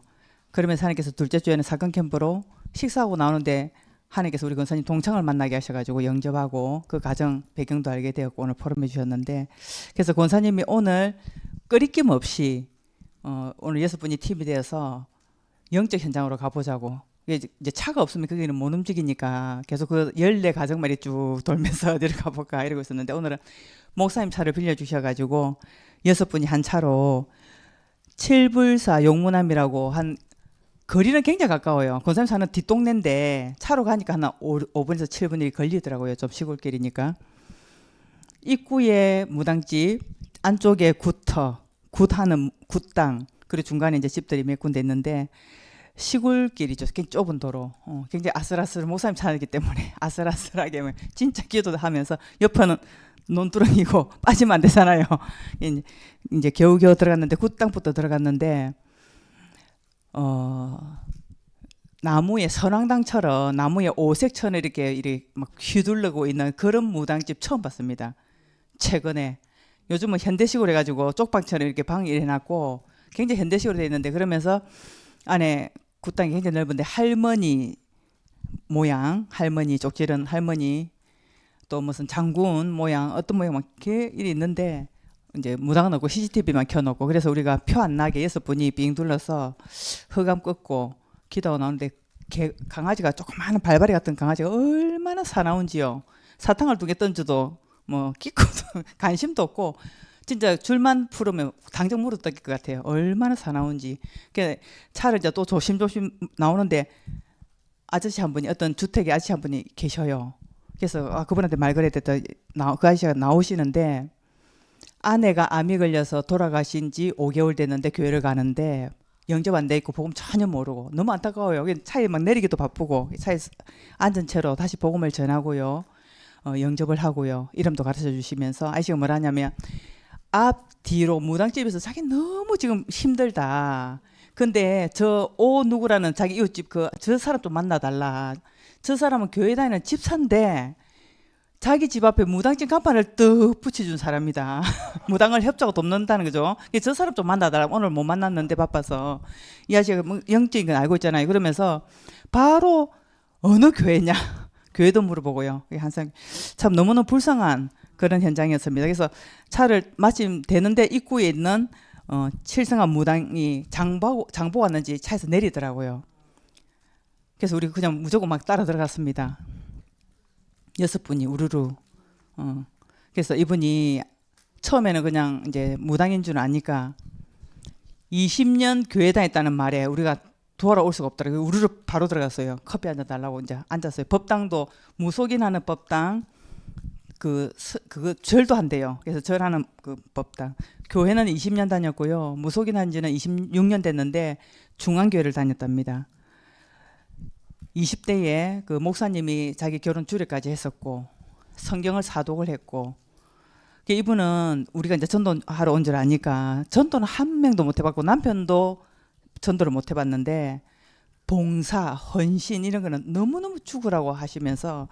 S5: 그러면서 하나님께서 둘째 주에는 사건 캠프로 식사하고 나오는데 하나님께서 우리 권사님 동창을 만나게 하셔가지고 영접하고 그 가정 배경도 알게 되었고 오늘 포럼해 주셨는데 그래서 권사님이 오늘 끄리낌 없이 오늘 6분이 팀이 되어서 영적 현장으로 가보자고. 이제 차가 없으면 거기는 못 움직이니까 계속 그 14가정만 쭉 돌면서 어디를 가볼까 이러고 있었는데 오늘은 목사님 차를 빌려주셔가지고 6분이 한 차로 7불사 용문암이라고 한 거리는 굉장히 가까워요. 권사님 사는 뒷동네인데 차로 가니까 한 5분에서 7분이 걸리더라고요. 좀 시골길이니까. 입구에 무당집, 안쪽에 구터 굿하는 굿땅 그리고 중간에 이제 집들이 몇 군데 있는데 시골길이죠. 굉장히 좁은 도로. 굉장히 아슬아슬 목사님 차이기 때문에 아슬아슬하게 진짜 기도하면서 옆에는 논두렁이고 빠지면 안 되잖아요. 이제 겨우겨우 들어갔는데 굿땅부터 들어갔는데 나무에 선왕당처럼 나무에 오색천을 이렇게 막 휘둘르고 있는 그런 무당집 처음 봤습니다. 최근에 요즘은 현대식으로 해가지고 쪽방처럼 이렇게 방이 해놨고 굉장히 현대식으로 돼 있는데 그러면서 안에 굿땅이 굉장히 넓은데 할머니 모양, 할머니 쪽지른 할머니 또 무슨 장군 모양 어떤 모양 막 이렇게 있는데 이제 무당은 없고 CCTV만 켜놓고 그래서 우리가 표 안 나게 6분이 빙 둘러서 흑암 끊고 기도가 나오는데 강아지가 조그마한 발발이 같은 강아지가 얼마나 사나운지요. 사탕을 2개 던져도 뭐 끼고도 관심도 없고 진짜 줄만 풀으면 당장 물어뜯을 것 같아요. 얼마나 사나운지. 그러니까 차를 이제 또 조심조심 나오는데 아저씨 한 분이 어떤 주택에 아저씨 한 분이 계셔요. 그래서 그분한테 말 그래야 됐다. 그 아저씨가 나오시는데 아내가 암이 걸려서 돌아가신 지 5개월 됐는데 교회를 가는데 영접 안 돼 있고 복음 전혀 모르고 너무 안타까워요. 차에 막 내리기도 바쁘고 차에 앉은 채로 다시 복음을 전하고요. 영접을 하고요. 이름도 가르쳐 주시면서 아저씨가 뭐라 하냐면 앞 뒤로 무당집에서 자기 너무 지금 힘들다. 근데 저 오 누구라는 자기 이웃집 저 사람 좀 만나달라. 저 사람은 교회 다니는 집사인데 자기 집 앞에 무당집 간판을 떡 붙여준 사람이다. 무당을 협조하고 돕는다는 거죠. 저 사람 좀 만나달라. 오늘 못 만났는데 바빠서. 이 아저씨가 뭐 영적인 건 알고 있잖아요. 그러면서 바로 어느 교회냐. 교회도 물어보고요. 항상 참 너무너무 불쌍한 그런 현장이었습니다. 그래서 차를 마침 대는데 입구에 있는 칠성한 무당이 장보 왔는지 차에서 내리더라고요. 그래서 우리 그냥 무조건 막 따라 들어갔습니다. 6분이 우르르. 그래서 이분이 처음에는 그냥 이제 무당인 줄 아니까 20년 교회 다녔다는 말에 우리가 돌아올 수가 없더라고요. 우르르 바로 들어갔어요. 커피 한잔 달라고 이제 앉았어요. 법당도 무속인하는 법당 그거 절도 한대요. 그래서 절하는 그 법당. 교회는 20년 다녔고요. 무속인 한 지는 26년 됐는데 중앙교회를 다녔답니다. 20대에 그 목사님이 자기 결혼 주례까지 했었고 성경을 사독을 했고 이분은 우리가 이제 전도하러 온 줄 아니까 전도는 한 명도 못 해봤고 남편도 전도를 못 해봤는데 봉사, 헌신 이런 거는 너무너무 죽으라고 하시면서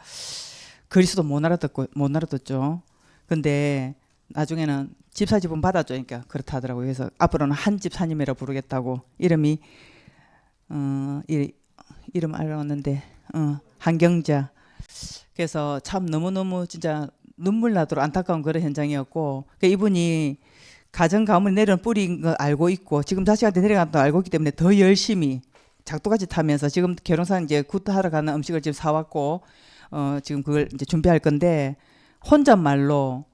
S5: 그리스도 못 알아듣죠. 근데 나중에는 집사 지분 받았죠. 그러니까 그렇다 하더라고요. 그래서 앞으로는 한 집사님이라 부르겠다고 이름이 이름 알았는데 한경자. 그래서 참 너무너무 진짜 눈물 나도록 안타까운 그런 현장이었고 그러니까 이분이 가정 가문이 내려온 뿌리인 거 알고 있고 지금 자식한테 내려간 거 알고 있기 때문에 더 열심히 작두같이 타면서 지금 결혼상 이제 굿하러 가는 음식을 지금 사왔고 지금 그걸 이제 준비할 건데 혼잣말로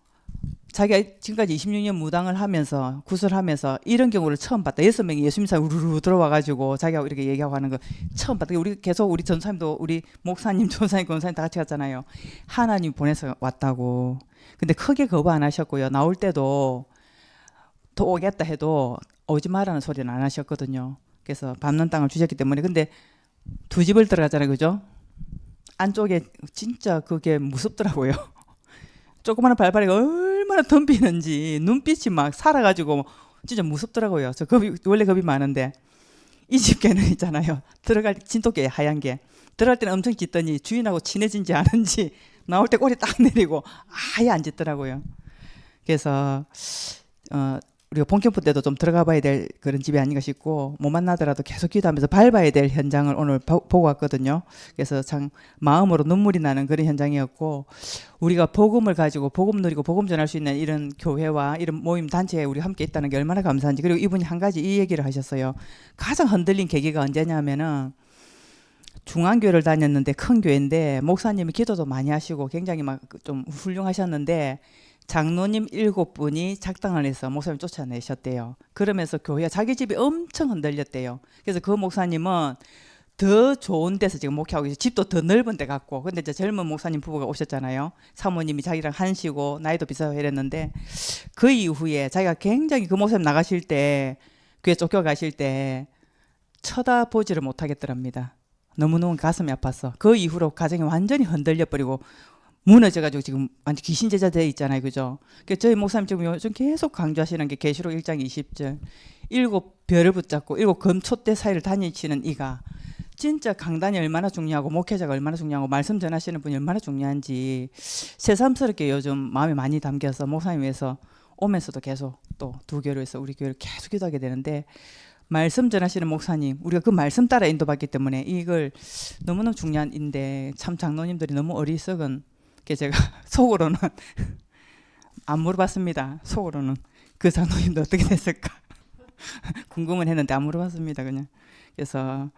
S5: 자기가 지금까지 26년 무당을 하면서 구슬하면서 이런 경우를 처음 봤다. 6명이 예수님사 우르르 들어와가지고 자기하고 이렇게 얘기하고 하는 거 처음 봤다. 우리 계속 우리 전사님도 우리 목사님, 전사님, 권사님 다 같이 갔잖아요. 하나님 보내서 왔다고. 근데 크게 거부 안 하셨고요. 나올 때도 더 오겠다 해도 오지 말라는 소리는 안 하셨거든요. 그래서 밟는 땅을 주셨기 때문에. 근데 두 집을 들어가잖아요. 그죠? 안쪽에 진짜 그게 무섭더라고요. 조그마한 발발이가 얼마나 덤비는지 눈빛이 막 살아가지고 진짜 무섭더라고요. 저 원래 겁이 많은데 이 집 개는 있잖아요. 들어갈 때 진돗개 하얀 게 들어갈 때는 엄청 짖더니 주인하고 친해진지 아는지 나올 때 꼬리 딱 내리고 아예 안 짖더라고요. 그래서 우리가 본캠프 때도 좀 들어가 봐야 될 그런 집이 아닌가 싶고 못 만나더라도 계속 기도하면서 밟아야 될 현장을 오늘 보고 왔거든요. 그래서 참 마음으로 눈물이 나는 그런 현장이었고 우리가 복음을 가지고 복음 누리고 복음 전할 수 있는 이런 교회와 이런 모임 단체에 우리 함께 있다는 게 얼마나 감사한지. 그리고 이분이 한 가지 이 얘기를 하셨어요. 가장 흔들린 계기가 언제냐면은 중앙교회를 다녔는데 큰 교회인데 목사님이 기도도 많이 하시고 굉장히 막 좀 훌륭하셨는데 장로님 7분이 작당을 해서 목사님 쫓아내셨대요. 그러면서 교회가 자기 집이 엄청 흔들렸대요. 그래서 그 목사님은 더 좋은 데서 지금 목회하고 있어요. 집도 더 넓은 데 갖고. 근데 이제 젊은 목사님 부부가 오셨잖아요. 사모님이 자기랑 한시고 나이도 비슷하고 이랬는데 그 이후에 자기가 굉장히 그 목사님 나가실 때 교회 쫓겨가실 때 쳐다보지를 못하겠더랍니다. 너무너무 가슴이 아팠어. 그 이후로 가정이 완전히 흔들려 버리고 무너져가지고 지금 완전 귀신제자 돼 있잖아요, 그죠? 그러니까 저희 목사님 지금 요즘 계속 강조하시는 게 계시록 1장 20절 7별을 붙잡고 7금촛대 사이를 다니시는 이가 진짜 강단이 얼마나 중요하고 목회자가 얼마나 중요하고 말씀 전하시는 분이 얼마나 중요한지 새삼스럽게 요즘 마음이 많이 담겨서 목사님 위해서 오면서도 계속 또 두 교회에서 우리 교회를 계속 기도하게 되는데 말씀 전하시는 목사님 우리가 그 말씀 따라 인도받기 때문에 이걸 너무너무 중요한 인데 참 장로님들이 너무 어리석은 게 제가 속으로는 안 물어봤습니다. 속으로는 그 장로님도 어떻게 됐을까 궁금은 했는데 안 물어봤습니다. 그냥 그래서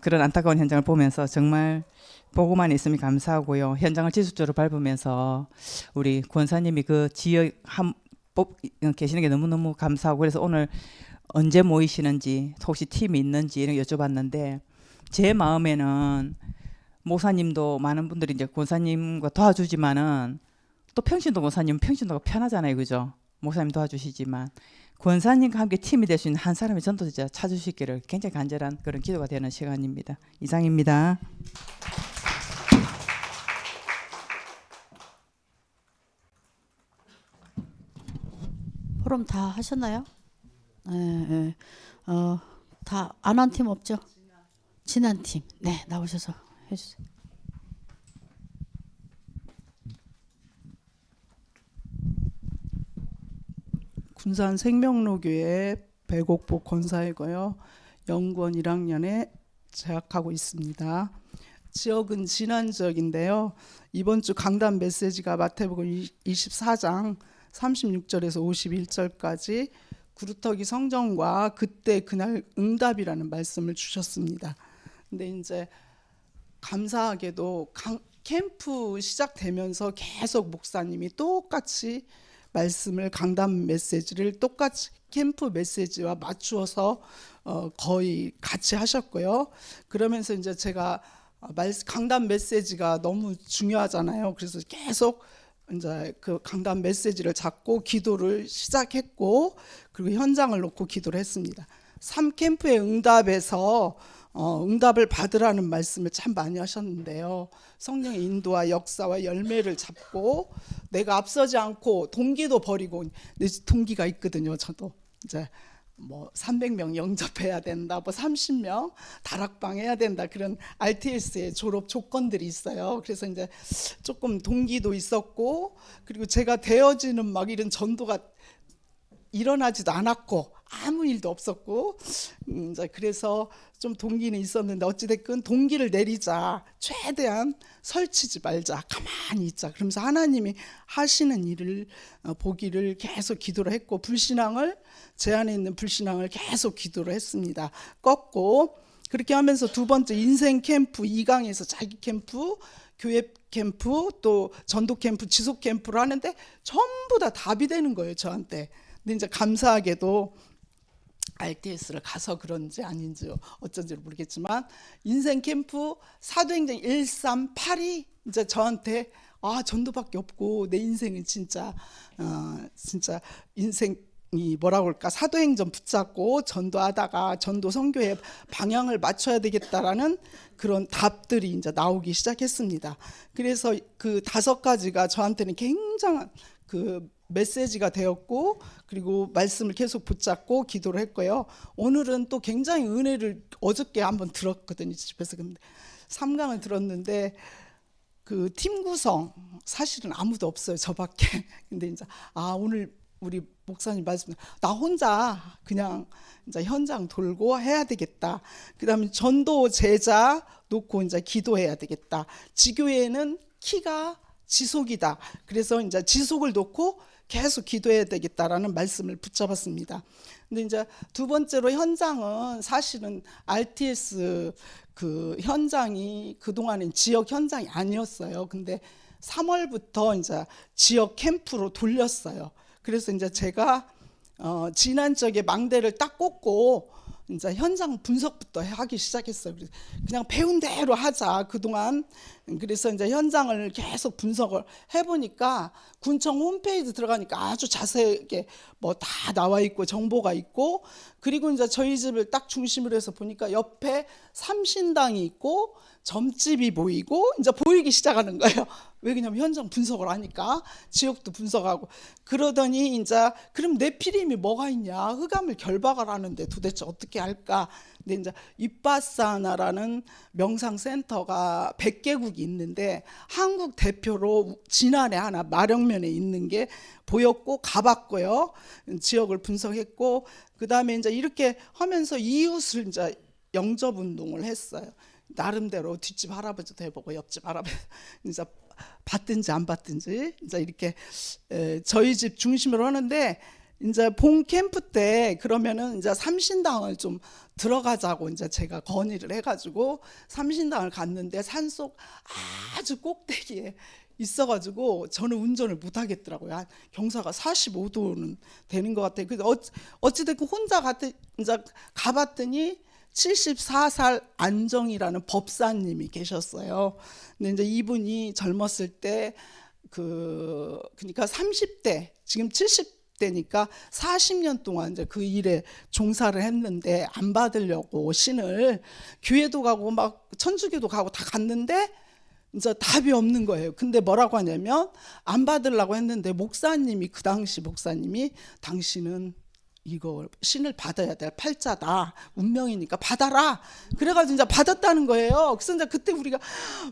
S5: 그런 안타까운 현장을 보면서 정말 보고만 있으면 감사하고요. 현장을 지속적으로 밟으면서 우리 권사님이 그 지역 계시는 게 너무너무 감사하고 그래서 오늘 언제 모이시는지 혹시 팀이 있는지 이런 거 여쭤봤는데 제 마음에는 목사님도 많은 분들이 이제 권사님과 도와주지만은 또 평신도 권사님은 평신도가 편하잖아요, 그죠? 목사님 도와주시지만 권사님과 함께 팀이 될 수 있는 한 사람이 전도자 찾으시기를 굉장히 간절한 그런 기도가 되는 시간입니다. 이상입니다.
S1: 포럼 다 하셨나요? 네. 다 안 한 팀 없죠? 지난 팀. 네, 나오셔서 해주세요.
S6: 군산 생명로교회 백옥복 권사이고요. 연구원 1학년에 재학하고 있습니다. 지역은 진안 지역인데요. 이번 주 강단 메시지가 마태복음 24장 36절에서 51절까지 구루터기 성전과 그때 그날 응답이라는 말씀을 주셨습니다. 근데 이제 감사하게도 캠프 시작되면서 계속 목사님이 똑같이 말씀을 강단 메시지를 똑같이 캠프 메시지와 맞추어서 거의 같이 하셨고요. 그러면서 이제 제가 강단 메시지가 너무 중요하잖아요. 그래서 계속 이제 그 강단 메시지를 잡고 기도를 시작했고 그리고 현장을 놓고 기도를 했습니다. 3캠프의 응답에서 응답을 받으라는 말씀을 참 많이 하셨는데요. 성령의 인도와 역사와 열매를 잡고 내가 앞서지 않고 동기도 버리고 동기가 있거든요. 저도 이제 뭐 300명 영접해야 된다, 뭐 30명 다락방 해야 된다 그런 RTS의 졸업 조건들이 있어요. 그래서 이제 조금 동기도 있었고 그리고 제가 되어지는 막 이런 전도가 일어나지도 않았고 아무 일도 없었고 이제 그래서 좀 동기는 있었는데 어찌됐건 동기를 내리자, 최대한 설치지 말자, 가만히 있자. 그러면서 하나님이 하시는 일을 보기를 계속 기도를 했고 불신앙을 제 안에 있는 불신앙을 계속 기도를 했습니다. 꺾고 그렇게 하면서 두 번째 인생 캠프 2강에서 자기 캠프, 교회 캠프, 또 전도 캠프, 지속 캠프를 하는데 전부 다 답이 되는 거예요, 저한테. 근데 이제 감사하게도 RTS를 가서 그런지 아닌지 어쩐지 모르겠지만 인생 캠프 사도행전 138이 이제 저한테 전도밖에 없고 내 인생은 진짜 인생이 뭐라고 할까 사도행전 붙잡고 전도하다가 전도 선교의 방향을 맞춰야 되겠다라는 그런 답들이 이제 나오기 시작했습니다. 그래서 그 5가지가 저한테는 굉장한 그 메시지가 되었고 그리고 말씀을 계속 붙잡고 기도를 했고요. 오늘은 또 굉장히 은혜를 어저께 한번 들었거든요. 집에서. 근데 3강을 들었는데 그 팀 구성 사실은 아무도 없어요. 저밖에. 근데 이제 오늘 우리 목사님 말씀 나 혼자 그냥 이제 현장 돌고 해야 되겠다. 그다음에 전도 제자 놓고 이제 기도해야 되겠다. 지교회는 키가 지속이다. 그래서 이제 지속을 놓고 계속 기도해야 되겠다라는 말씀을 붙잡았습니다. 근데 이제 두 번째로 현장은 사실은 RTS 그 현장이 그동안은 지역 현장이 아니었어요. 근데 3월부터 이제 지역 캠프로 돌렸어요. 그래서 이제 제가 지난 적에 망대를 딱 꽂고 이제 현장 분석부터 하기 시작했어요. 그냥 배운 대로 하자 그동안. 그래서 이제 현장을 계속 분석을 해보니까 군청 홈페이지 들어가니까 아주 자세하게 뭐 다 나와 있고 정보가 있고, 그리고 이제 저희 집을 딱 중심으로 해서 보니까 옆에 삼신당이 있고 점집이 보이고 이제 보이기 시작하는 거예요. 왜냐면 현장 분석을 하니까 지역도 분석하고. 그러더니 이제 그럼 네피림이 뭐가 있냐, 흑암을 결박을 하는데 도대체 어떻게 할까. 근데 이제 윗바사나라는 명상센터가 100개국이 있는데 한국 대표로 진안에 하나 마령면에 있는 게 보였고 가봤고요. 지역을 분석했고, 그 다음에 이제 이렇게 하면서 이웃을 이제 영접 운동을 했어요. 나름대로 뒷집 할아버지도 해보고 옆집 할아버지 이제 받든지 안 받든지 이제 이렇게 저희 집 중심으로 하는데, 이제 봄 캠프 때 그러면은 이제 삼신당을 좀 들어가자고 이제 제가 건의를 해가지고 삼신당을 갔는데 산속 아주 꼭대기에 있어가지고 저는 운전을 못 하겠더라고요. 한 경사가 45도는 되는 것 같아요. 그래서 어찌됐건 혼자 이제 가봤더니 74살 안정이라는 법사님이 계셨어요. 근데 이제 이분이 젊었을 때 그러니까 30대, 지금 70대니까 40년 동안 이제 그 일에 종사를 했는데 안 받으려고 신을 교회도 가고 막 천주교도 가고 다 갔는데 이제 답이 없는 거예요. 근데 뭐라고 하냐면 안 받으려고 했는데 목사님이, 그 당시 목사님이 당신은 이거 신을 받아야 될 팔자다, 운명이니까 받아라. 그래가지고 이제 받았다는 거예요. 그래서 이제 그때 우리가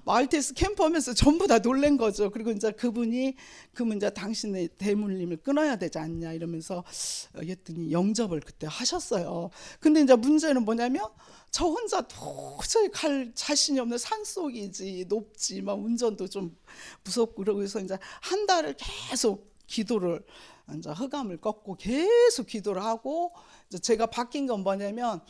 S6: 말테스 캠프하면서 전부 다 놀란 거죠. 그리고 이제 그분이 그러면 이제 당신의 대물림을 끊어야 되지 않냐 이러면서 했더니 영접을 그때 하셨어요. 근데 이제 문제는 뭐냐면 저 혼자 도저히 갈 자신이 없는 산속이지, 높지, 막 운전도 좀 무섭고 그러고서 이제 한 달을 계속 기도를, 이제 흑암을 꺾고 계속 기도를 하고, 이제 제가 바뀐 건 뭐냐면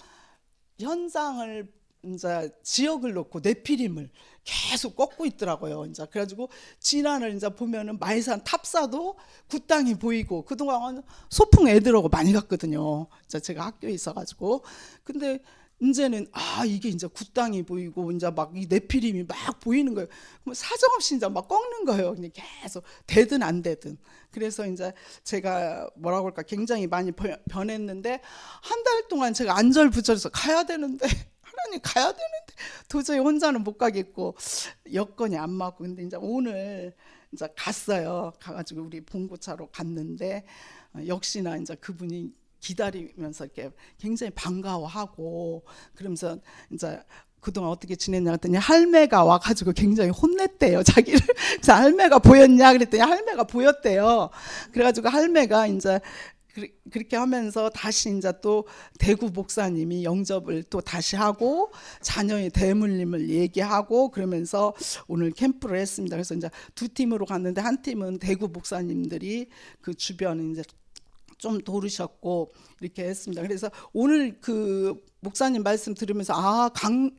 S6: 현장을 이제 지역을 놓고 네피림을 계속 꺾고 있더라고요. 이제 그래가지고 진안을 이제 보면은 마이산 탑사도 굿당이 보이고, 그동안 소풍 애들하고 많이 갔거든요. 이제 제가 학교에 있어가지고. 근데 이제는 이게 이제 굿당이 보이고 이제 막 이 네피림이 막 보이는 거예요. 그럼 사정없이 이제 막 꺾는 거예요. 그냥 계속 되든 안 되든. 그래서 이제 제가 뭐라고 할까, 굉장히 많이 변했는데, 한 달 동안 제가 안절부절해서 가야 되는데 하나님 가야 되는데 도저히 혼자는 못 가겠고 여건이 안 맞고. 근데 이제 오늘 이제 갔어요. 가가지고 우리 봉고차로 갔는데 역시나 이제 그분이 기다리면서 이렇게 굉장히 반가워하고, 그러면서 이제 그동안 어떻게 지냈냐 그랬더니 할매가 와가지고 굉장히 혼냈대요, 자기를. 그래서 할매가 보였냐 그랬더니 할매가 보였대요. 그래가지고 할매가 이제 그렇게 하면서 다시 이제 또 대구 목사님이 영접을 또 다시 하고 자녀의 대물림을 얘기하고 그러면서 오늘 캠프를 했습니다. 그래서 이제 두 팀으로 갔는데 한 팀은 대구 목사님들이 그 주변 이제 좀 도르셨고 이렇게 했습니다. 그래서 오늘 그 목사님 말씀 들으면서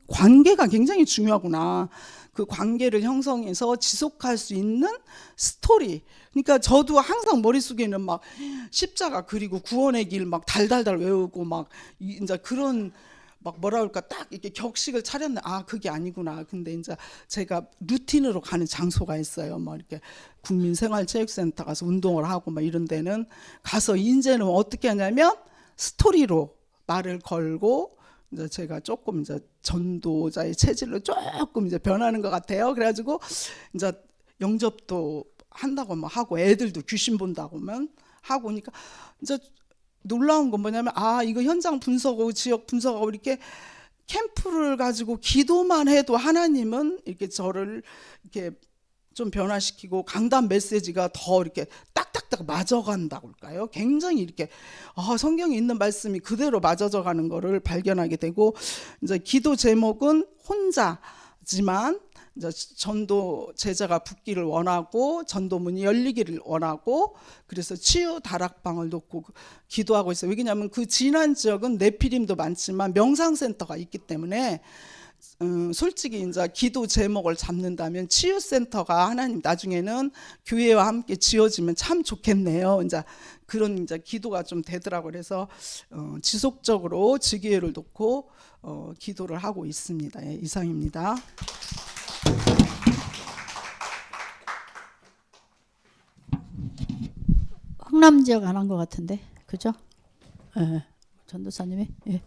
S6: 관계가 굉장히 중요하구나. 그 관계를 형성해서 지속할 수 있는 스토리. 그러니까 저도 항상 머릿속에는 막 십자가 그리고 구원의 길 막 달달달 외우고 막 이제 그런 막 뭐라 그럴까 딱 이렇게 격식을 차렸는데 그게 아니구나. 근데 이제 제가 루틴으로 가는 장소가 있어요. 막 이렇게 국민생활체육센터 가서 운동을 하고 막 이런 데는 가서 이제는 어떻게 하냐면 스토리로 말을 걸고 이제 제가 조금 이제 전도자의 체질로 조금 이제 변하는 것 같아요. 그래가지고 이제 영접도 한다고 막 하고 애들도 귀신 본다고만 하고 그러니까 이제 놀라운 건 뭐냐면 이거 현장 분석하고 지역 분석하고 이렇게 캠프를 가지고 기도만 해도 하나님은 이렇게 저를 이렇게 좀 변화시키고 강단 메시지가 더 이렇게 딱딱딱 맞아간다고 할까요? 굉장히 이렇게 성경에 있는 말씀이 그대로 맞아져 가는 거를 발견하게 되고, 이제 기도 제목은 혼자지만 이제 전도 제자가 붙기를 원하고 전도문이 열리기를 원하고, 그래서 치유 다락방을 놓고 기도하고 있어요. 왜냐하면 그 진안 지역은 네피림도 많지만 명상센터가 있기 때문에 솔직히 이제 기도 제목을 잡는다면 치유센터가 하나님 나중에는 교회와 함께 지어지면 참 좋겠네요. 이제 그런 이제 기도가 좀 되더라고요. 그래서 지속적으로 지교회를 놓고 기도를 하고 있습니다. 예, 이상입니다.
S1: 흥남 지역 안 한 것 같은데, 그죠? 예, 전도사님이. 예.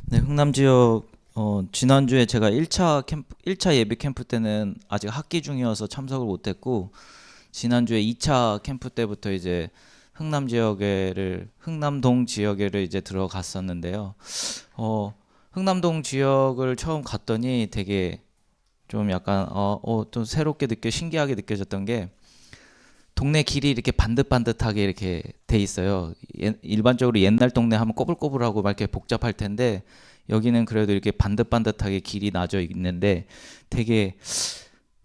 S7: 네, 흥남 지역 지난주에 제가 1차 예비 캠프 때는 아직 학기 중이어서 참석을 못 했고 지난주에 2차 캠프 때부터 이제 흥남동 지역에를 이제 들어갔었는데요. 흥남동 지역을 처음 갔더니 되게 좀 약간 좀 새롭게 신기하게 느껴졌던 게 동네 길이 이렇게 반듯반듯하게 이렇게 돼 있어요. 일반적으로 옛날 동네 하면 꼬불꼬불하고 막 이렇게 복잡할 텐데 여기는 그래도 이렇게 반듯반듯하게 길이 나져 있는데 되게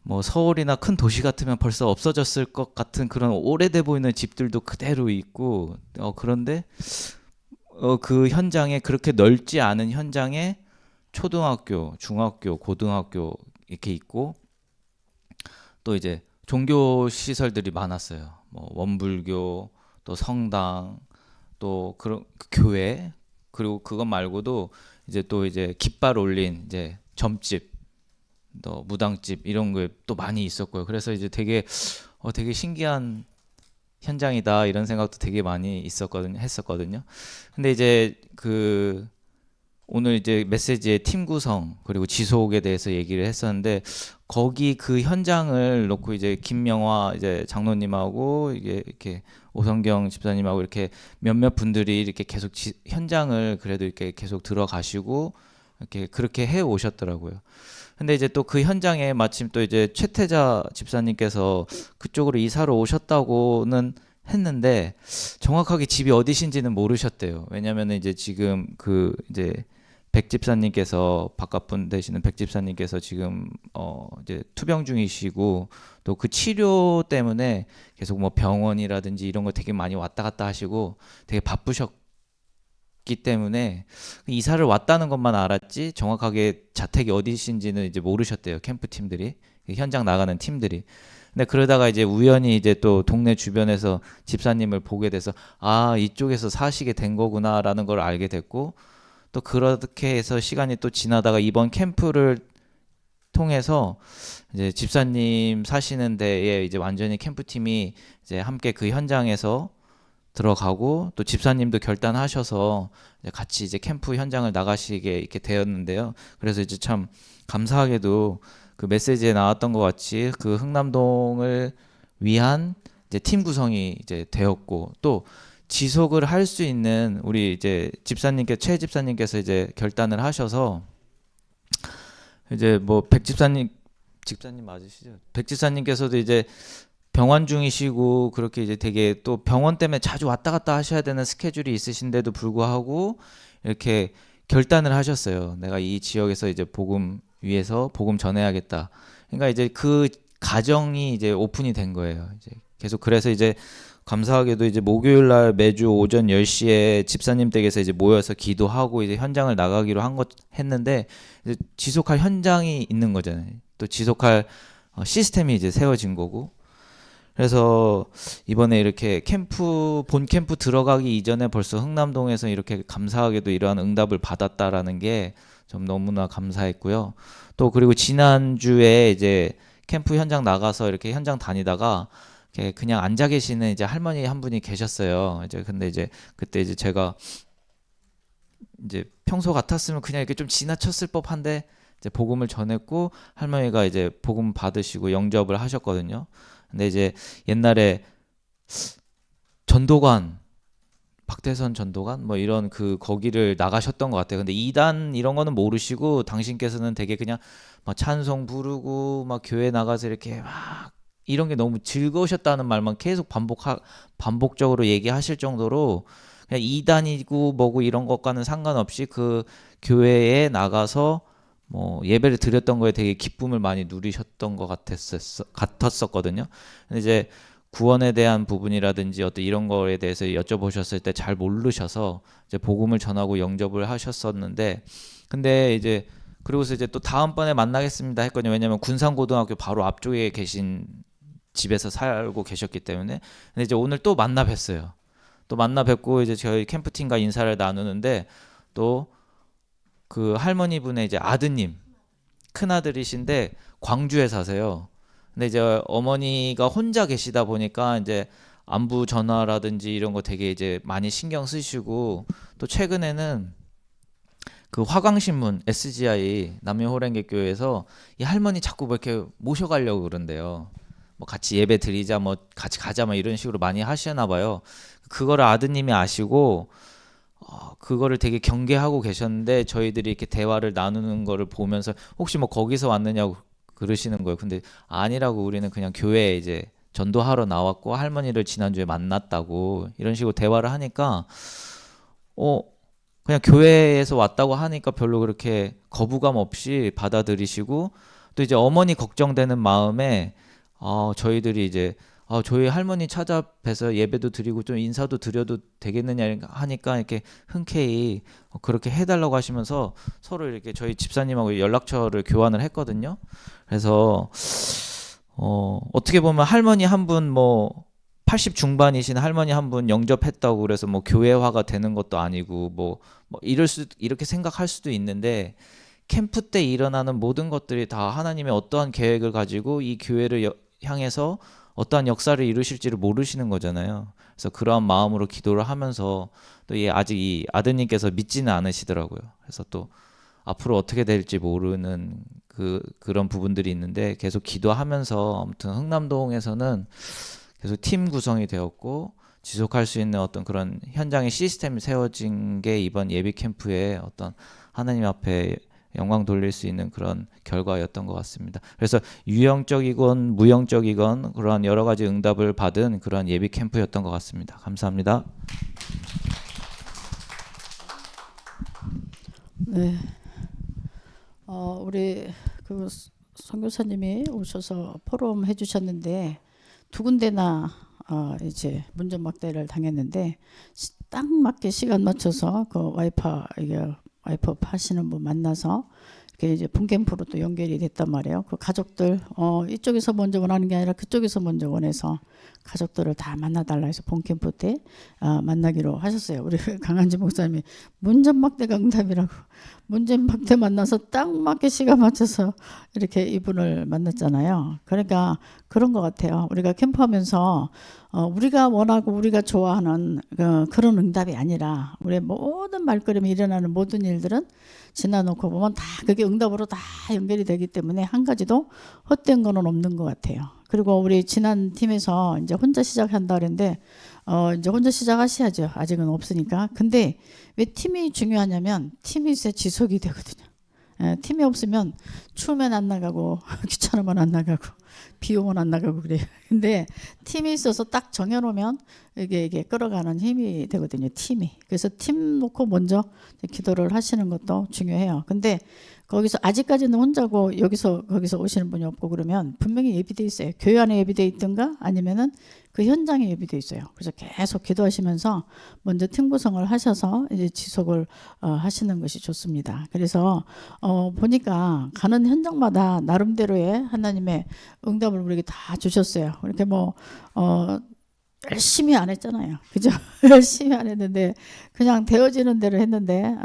S7: 뭐 서울이나 큰 도시 같으면 벌써 없어졌을 것 같은 그런 오래돼 보이는 집들도 그대로 있고 그런데 그 현장에 그렇게 넓지 않은 현장에 초등학교, 중학교, 고등학교 이렇게 있고 또 이제 종교 시설들이 많았어요. 뭐 원불교, 또 성당, 또 그런 교회, 그리고 그것 말고도 이제 또 이제 깃발 올린 이제 점집, 또 무당집 이런 게 또 많이 있었고요. 그래서 이제 되게 신기한 현장이다 이런 생각도 되게 많이 했었거든요. 근데 이제 오늘 이제 메시지의 팀 구성 그리고 지속에 대해서 얘기를 했었는데 거기 그 현장을 놓고 이제 김명화 이제 장로님하고 이렇게 오성경 집사님하고 이렇게 몇몇 분들이 이렇게 계속 현장을 그래도 이렇게 계속 들어가시고 이렇게 그렇게 해 오셨더라고요. 근데 이제 또 그 현장에 마침 또 이제 최태자 집사님께서 그쪽으로 이사를 오셨다고는 했는데 정확하게 집이 어디신지는 모르셨대요. 왜냐면은 이제 지금 이제 백 집사님께서 바깥분 되시는 백 집사님께서 지금 이제 투병 중이시고 또 그 치료 때문에 계속 뭐 병원이라든지 이런 거 되게 많이 왔다 갔다 하시고 되게 바쁘셨기 때문에 이사를 왔다는 것만 알았지 정확하게 자택이 어디신지는 이제 모르셨대요. 캠프 팀들이 현장 나가는 팀들이. 근데 그러다가 이제 우연히 이제 또 동네 주변에서 집사님을 보게 돼서 이쪽에서 사시게 된 거구나라는 걸 알게 됐고 또 그렇게 해서 시간이 또 지나다가 이번 캠프를 통해서 이제 집사님 사시는 데에 이제 완전히 캠프팀이 이제 함께 그 현장에서 들어가고 또 집사님도 결단하셔서 이제 같이 이제 캠프 현장을 나가시게 이렇게 되었는데요. 그래서 이제 참 감사하게도 그 메시지에 나왔던 것 같이 그 흥남동을 위한 이제 팀 구성이 이제 되었고 또 지속을 할 수 있는 우리 이제 최 집사님께서 이제 결단을 하셔서 이제 뭐 백 집사님 맞으시죠? 백 집사님께서도 이제 병원 중이시고 그렇게 이제 되게 또 병원 때문에 자주 왔다 갔다 하셔야 되는 스케줄이 있으신데도 불구하고 이렇게 결단을 하셨어요. 내가 이 지역에서 이제 복음 위해서 복음 전해야겠다. 그러니까 이제 그 가정이 이제 오픈이 된 거예요. 이제 계속 그래서 이제 감사하게도 이제 목요일 날 매주 오전 10시에 집사님 댁에서 이제 모여서 기도하고 이제 현장을 나가기로 했는데 이제 지속할 현장이 있는 거잖아요. 또 지속할 시스템이 이제 세워진 거고. 그래서 이번에 이렇게 본 캠프 들어가기 이전에 벌써 흥남동에서 이렇게 감사하게도 이러한 응답을 받았다라는 게 좀 너무나 감사했고요. 또 그리고 지난주에 이제 캠프 현장 나가서 이렇게 현장 다니다가 그냥 앉아 계시는 이제 할머니 한 분이 계셨어요. 근데 이제 그때 이제 제가 이제 평소 같았으면 그냥 이렇게 좀 지나쳤을 법한데 이제 복음을 전했고 할머니가 이제 복음 받으시고 영접을 하셨거든요. 근데 이제 옛날에 전도관 박대선 전도관 뭐 이런 거기를 나가셨던 것 같아요. 근데 이단 이런 거는 모르시고 당신께서는 되게 그냥 막 찬송 부르고 막 교회 나가서 이렇게 막 이런 게 너무 즐거우셨다는 말만 계속 반복적으로 얘기하실 정도로 그냥 이단이고 뭐고 이런 것과는 상관없이 그 교회에 나가서 뭐 예배를 드렸던 거에 되게 기쁨을 많이 누리셨던 것 같았었거든요. 근데 이제 구원에 대한 부분이라든지 어떤 이런 거에 대해서 여쭤보셨을 때 잘 모르셔서 이제 복음을 전하고 영접을 하셨었는데, 근데 이제 그리고서 이제 또 다음번에 만나겠습니다 했거든요. 왜냐면 군산고등학교 바로 앞쪽에 계신 집에서 살고 계셨기 때문에. 근데 이제 오늘 또 만나 뵀어요. 또 만나 뵙고 이제 저희 캠프팀과 인사를 나누는데, 또 그 할머니 분의 이제 아드님, 큰 아들이신데 광주에 사세요. 근데 이제 어머니가 혼자 계시다 보니까 이제 안부 전화라든지 이런 거 되게 이제 많이 신경 쓰시고, 또 최근에는 그 화강신문 SGI 남해호랭개교회에서 이 할머니 자꾸 뭐 이렇게 모셔가려고 그런대요. 뭐 같이 예배 드리자, 뭐 같이 가자, 뭐 이런 식으로 많이 하시나 봐요. 그거를 아드님이 아시고 그거를 되게 경계하고 계셨는데, 저희들이 이렇게 대화를 나누는 거를 보면서 혹시 뭐 거기서 왔느냐고 그러시는 거예요. 근데 아니라고, 우리는 그냥 교회에 이제 전도하러 나왔고 할머니를 지난주에 만났다고, 이런 식으로 대화를 하니까 그냥 교회에서 왔다고 하니까 별로 그렇게 거부감 없이 받아들이시고, 또 이제 어머니 걱정되는 마음에 저희들이 이제 저희 할머니 찾아뵈서 예배도 드리고 좀 인사도 드려도 되겠느냐 하니까 이렇게 흔쾌히 그렇게 해달라고 하시면서 서로 이렇게 저희 집사님하고 연락처를 교환을 했거든요. 그래서 어떻게 보면 할머니 한 분, 뭐 80 중반이신 할머니 한 분 영접했다고 그래서 뭐 교회화가 되는 것도 아니고 뭐 이렇게 생각할 수도 있는데, 캠프 때 일어나는 모든 것들이 다 하나님의 어떠한 계획을 가지고 이 교회를 향해서 어떠한 역사를 이루실지를 모르시는 거잖아요. 그래서 그러한 마음으로 기도를 하면서, 또 아직 이 아드님께서 믿지는 않으시더라고요. 그래서 또 앞으로 어떻게 될지 모르는 그런 부분들이 있는데, 계속 기도하면서 아무튼 흥남동에서는 계속 팀 구성이 되었고 지속할 수 있는 어떤 그런 현장의 시스템이 세워진 게 이번 예비 캠프의 어떤 하나님 앞에 영광 돌릴 수 있는 그런 결과였던 것 같습니다. 그래서 유형적이건 무형적이건 그러한 여러 가지 응답을 받은 그런 예비 캠프였던 것 같습니다. 감사합니다.
S1: 네. 우리 그 선교사님이 오셔서 포럼 해주셨는데, 두 군데나 이제 문전박대를 당했는데, 딱 맞게 시간 맞춰서 그 와이프 하시는 분 만나서 이렇게 이제 봄캠프로 또 연결이 됐단 말이에요. 그 가족들 이쪽에서 먼저 원하는 게 아니라 그쪽에서 먼저 원해서 가족들을 다 만나달라 해서 봄캠프 때 만나기로 하셨어요. 우리 강한지 목사님이 문전박대가 응답이라고, 문전박대 만나서 딱 맞게 시간 맞춰서 이렇게 이분을 만났잖아요. 그러니까 그런 것 같아요. 우리가 캠프하면서 우리가 원하고 우리가 좋아하는 그런 응답이 아니라, 우리의 모든 말걸음이 일어나는 모든 일들은 지나놓고 보면 다 그게 응답으로 다 연결이 되기 때문에 한 가지도 헛된 거는 없는 것 같아요. 그리고 우리 지난 팀에서 이제 혼자 시작한다 그랬는데 이제 혼자 시작하셔야죠. 아직은 없으니까. 근데 왜 팀이 중요하냐면, 팀이 있어야 지속이 되거든요. 팀이 없으면 추우면 안 나가고 귀찮으면 안 나가고 비 오면 안 나가고 그래요. 근데 팀이 있어서 딱 정해놓으면 이게 끌어가는 힘이 되거든요. 팀이. 그래서 팀 놓고 먼저 기도를 하시는 것도 중요해요. 근데 거기서 아직까지는 혼자고 거기서 오시는 분이 없고 그러면 분명히 예비돼 있어요. 교회 안에 예비돼 있든가 아니면은 그 현장에 예비돼 있어요. 그래서 계속 기도하시면서 먼저 팀 구성을 하셔서 이제 지속을 하시는 것이 좋습니다. 그래서 보니까 가는 현장마다 나름대로의 하나님의 응답을 우리에게 다 주셨어요. 이렇게 뭐 열심히 안 했잖아요. 그죠? 열심히 안 했는데 그냥 되어지는 대로 했는데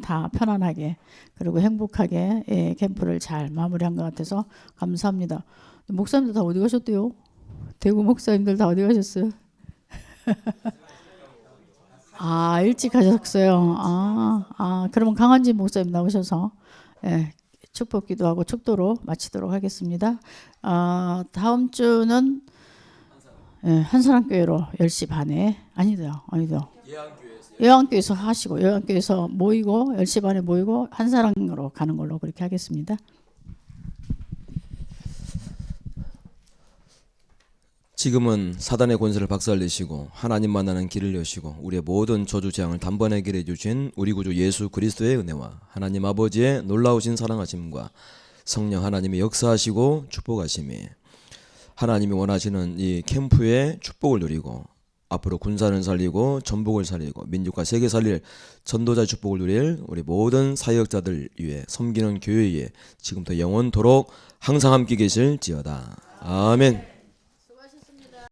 S1: 다 편안하게 그리고 행복하게 캠프를 잘 마무리한 것 같아서 감사합니다. 목사님들 다 어디 가셨대요? 대구 목사님들 다 어디 가셨어요? 일찍 가셨어요. 그러면 강한지 목사님 나오셔서 축복 기도하고 축도로 마치도록 하겠습니다. 다음 주는 한사랑교회로 10시 반에 아니죠. 예왕교회에서 하시고 예왕교회에서 모이고 10시 반에 모이고 한사랑으로 가는 걸로 그렇게 하겠습니다.
S8: 지금은 사단의 권세를 박살내시고 하나님 만나는 길을 여시고 우리의 모든 저주 재앙을 단번에 해결해 주신 우리 구주 예수 그리스도의 은혜와 하나님 아버지의 놀라우신 사랑하심과 성령 하나님의 역사하시고 축복하심이 하나님이 원하시는 이 캠프의 축복을 누리고 앞으로 군산을 살리고 전북을 살리고 민족과 세계 살릴 전도자 축복을 누릴 우리 모든 사역자들 위해 섬기는 교회 위에 지금부터 영원토록 항상 함께 계실지어다. 아멘.